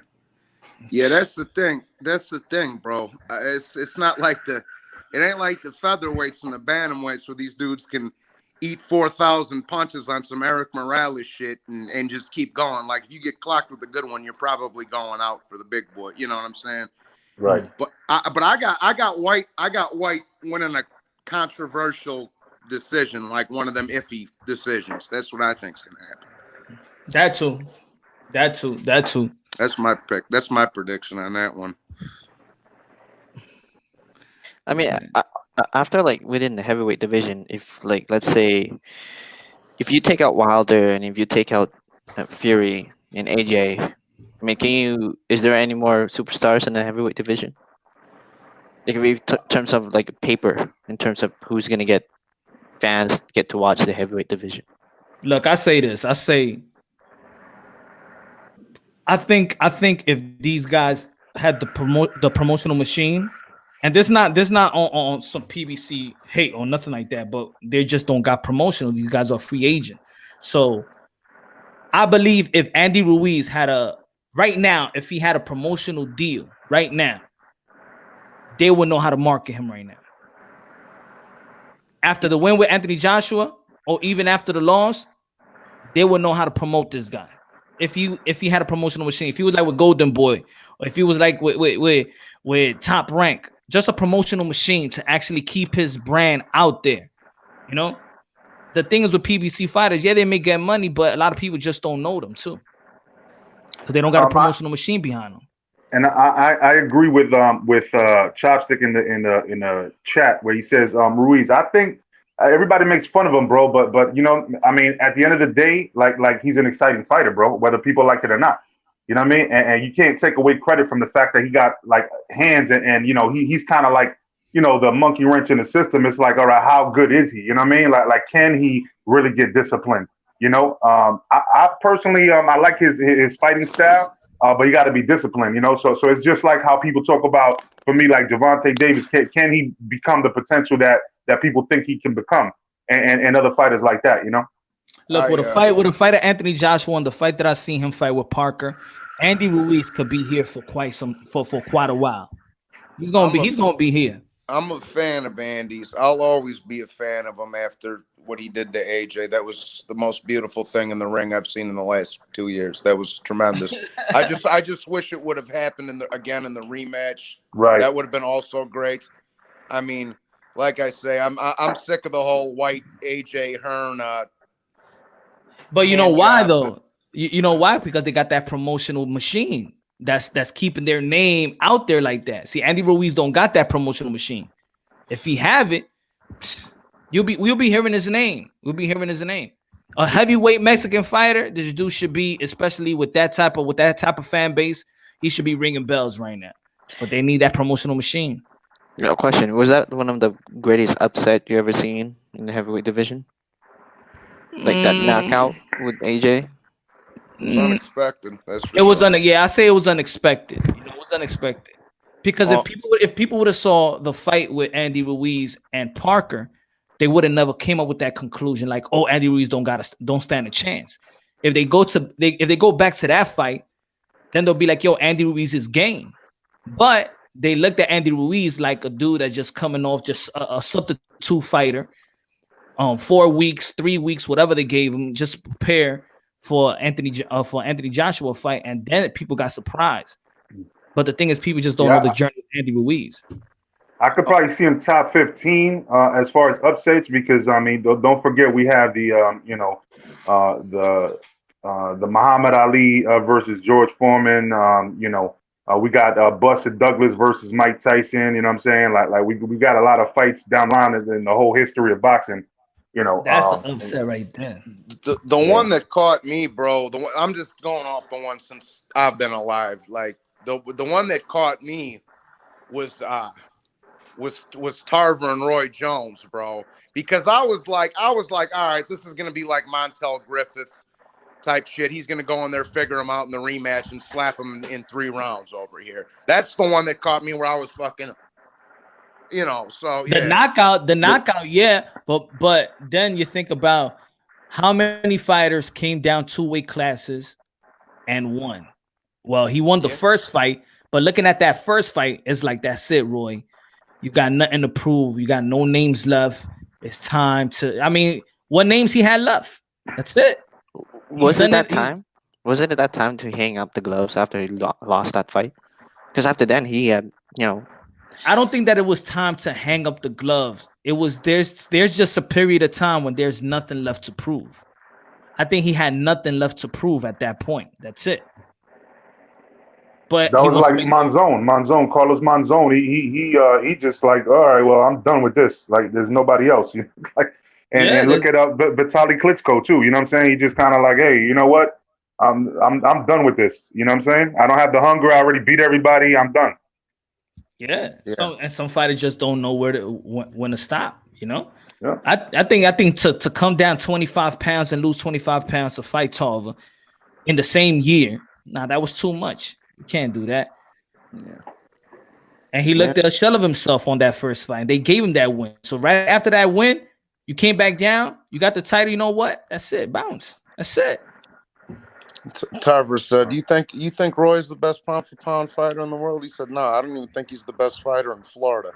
Yeah, that's the thing. That's the thing, bro. It's not like it ain't like the featherweights and the bantamweights where these dudes can eat 4,000 punches on some Eric Morales shit and just keep going. Like if you get clocked with a good one, you're probably going out for the big boy. You know what I'm saying? Right. But I got White winning a controversial decision, like one of them iffy decisions. That's what I think's gonna happen. That too. That's my pick. That's my prediction on that one. I mean, after like within the heavyweight division, if like let's say, if you take out Wilder and if you take out Fury and AJ, I mean, is there any more superstars in the heavyweight division? Like in terms of like paper, in terms of who's gonna get fans get to watch the heavyweight division. Look, I say this. I think if these guys had the promotional machine, and this not on some PBC hate or nothing like that, but they just don't got promotional. These guys are free agent. So I believe if Andy Ruiz if he had a promotional deal right now, they would know how to market him right now. After the win with Anthony Joshua, or even after the loss, they would know how to promote this guy. If he had a promotional machine, if he was like with Golden Boy, or if he was like with Top Rank, just a promotional machine to actually keep his brand out there. You know, the thing is with PBC fighters, they may get money, but a lot of people just don't know them too, because they don't got a promotional machine behind them. And I agree with Chopstick in the chat where he says Ruiz. I think everybody makes fun of him, bro, but you know, I mean, at the end of the day, like he's an exciting fighter, bro, whether people like it or not. You know what I mean? And you can't take away credit from the fact that he got like hands and you know, he's kind of like, you know, the monkey wrench in the system. It's like, all right, how good is he? You know what I mean? Like can he really get disciplined? You know, I personally I like his fighting style, but you got to be disciplined. You know, so it's just like how people talk about, for me, like Gervonta Davis. Can he become the potential that people think he can become, and other fighters like that, you know? Look, with a fight of Anthony Joshua and the fight that I seen him fight with Parker, Andy Ruiz could be here for quite a while. He's gonna be here. I'm a fan of Andy's. I'll always be a fan of him after what he did to AJ. That was the most beautiful thing in the ring I've seen in the last 2 years. That was tremendous. I just wish it would have happened again in the rematch. Right. That would have been also great. I mean, like I say, I'm sick of the whole White AJ Hearn. But you know why though? You know why? Because they got that promotional machine that's keeping their name out there like that. See, Andy Ruiz don't got that promotional machine. If he have it, we'll be hearing his name. We'll be hearing his name. A heavyweight Mexican fighter, this dude should be, especially with that type of fan base, he should be ringing bells right now. But they need that promotional machine. No question. Was that one of the greatest upset you ever seen in the heavyweight division? Like that knockout with AJ? It was unexpected. That's for it was sure. I say it was unexpected. You know, it was unexpected. Because if people would have saw the fight with Andy Ruiz and Parker, they would have never came up with that conclusion like, oh, Andy Ruiz don't stand a chance. If they go back to that fight, then they'll be like, yo, Andy Ruiz is game. But they looked at Andy Ruiz like a dude that's just coming off just a substitute fighter. 4 weeks, 3 weeks, whatever they gave him, just prepare for Anthony Joshua fight, and then people got surprised. But the thing is, people just don't know the journey of Andy Ruiz. I could probably see him top 15 as far as upsets, because I mean, don't forget we have the the Muhammad Ali versus George Foreman. We got Buster Douglas versus Mike Tyson. You know what I'm saying? Like we got a lot of fights down the line in the whole history of boxing. That's an upset right there. The one that caught me, bro. I'm just going off the one since I've been alive. Like the one that caught me was Tarver and Roy Jones, bro. Because I was like, all right, this is gonna be like Montel Griffith type shit. He's gonna go in there, figure him out in the rematch, and slap him in 3 rounds over here. That's the one that caught me where I was fucking. So yeah. The knockout, yeah. But then you think about how many fighters came down 2 weight classes and won. Well, he won the first fight, but looking at that first fight, it's like, that's it, Roy. You got nothing to prove. You got no names left. It's time to. I mean, what names he had left? That's it. Was it at that time to hang up the gloves after he lost that fight? Because after then he had, I don't think that it was time to hang up the gloves. It was there's just a period of time when there's nothing left to prove. I think he had nothing left to prove at that point. That's it. But that was like Monzon, Carlos Monzon. He just like, all right, well, I'm done with this. Like, there's nobody else. And look at Vitaly Klitschko too. You know what I'm saying? He just kind of like, hey, you know what? I'm done with this. You know what I'm saying? I don't have the hunger. I already beat everybody. I'm done. Yeah. Some fighters just don't know when to stop. Yeah. I think to come down 25 pounds and lose 25 pounds to fight Tarver in the same year, that was too much. You can't do that. Yeah. And he looked at a shell of himself on that first fight. They gave him that win. So right after that win, you came back down. You got the title. You know what? That's it. Bounce. That's it. Tarver said, you think Roy's the best pound for pound fighter in the world? He said, no, I don't even think he's the best fighter in Florida.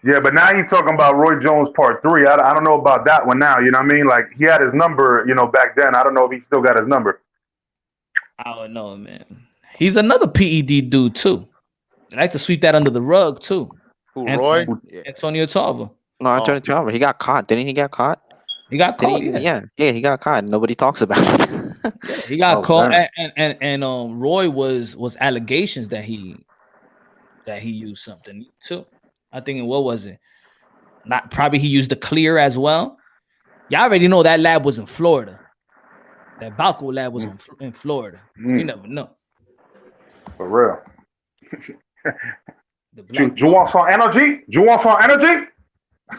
Yeah, but now he's talking about Roy Jones Part 3. I don't know about that one now. You know what I mean? Like, he had his number, back then. I don't know if he still got his number. I don't know, man. He's another PED dude, too. I like to sweep that under the rug, too. Who, Roy? Antonio Tarver. No, Antonio Tarver. He got caught. Didn't he get caught? He got caught. Yeah, he got caught. Nobody talks about it. He got caught, and Roy was allegations that he used something too. I think what was it? Not probably he used the clear as well. Y'all already know that lab was in Florida. That Balco lab was in Florida. You never know. For real. You want some energy? You want some energy?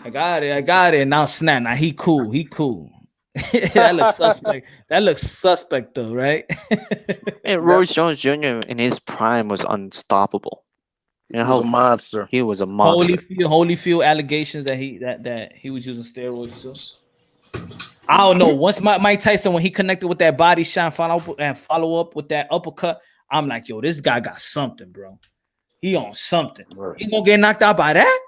I got it. Now snap. Now he cool. That looks suspect. That looks suspect though, right? And Roy Jones Jr. in his prime was unstoppable. He was a monster. He was a monster. Holyfield allegations that he was using steroids too. I don't know. Once Mike Tyson, when he connected with that body shot and follow up with that uppercut, I'm like, yo, this guy got something, bro. He on something. Right. He gonna get knocked out by that?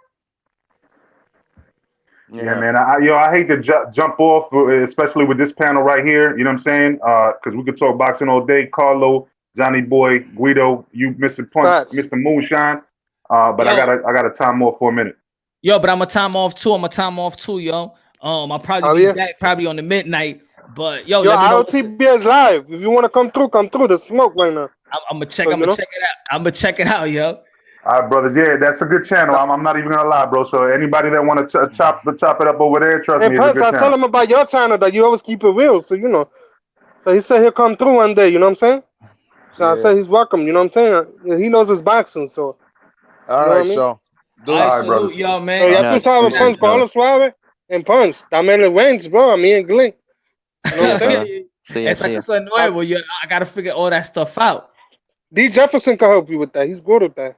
Yeah, man. I hate to jump off, especially with this panel right here. You know what I'm saying? Because we could talk boxing all day. Carlo, Johnny Boy, Guido, you, Mr. Punch, Mr. Moonshine. But I gotta time off for a minute. Yo, but I'm a time off too, yo. I'll probably be back probably on the midnight. But yo, let me know. IOTBS live. If you want to come through the smoke right now. I'm gonna check it out. I'm gonna check it out, yo. All right, brothers. Yeah, that's a good channel. I'm not even gonna lie, bro. So anybody that want to chop it up over there, trust me, it's a good channel. I tell him about your channel that you always keep it real. So so he said he'll come through one day. You know what I'm saying? So I said he's welcome. You know what I'm saying? He knows his boxing. So all right, so all right, brother. Yo, man. So ya tú sabes, Punch, Paulo Suave and Punch. Dame el range, bro. Me and Glenn. You know what I'm saying? Esa cosa nuevo. I gotta figure all that stuff out. D. Jefferson can help you with that. He's good with that.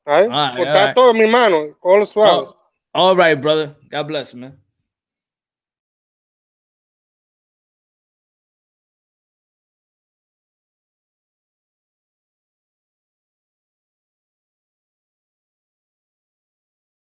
All right. All right, Con todo, mi mano. All is suave. All right, brother. God bless, man.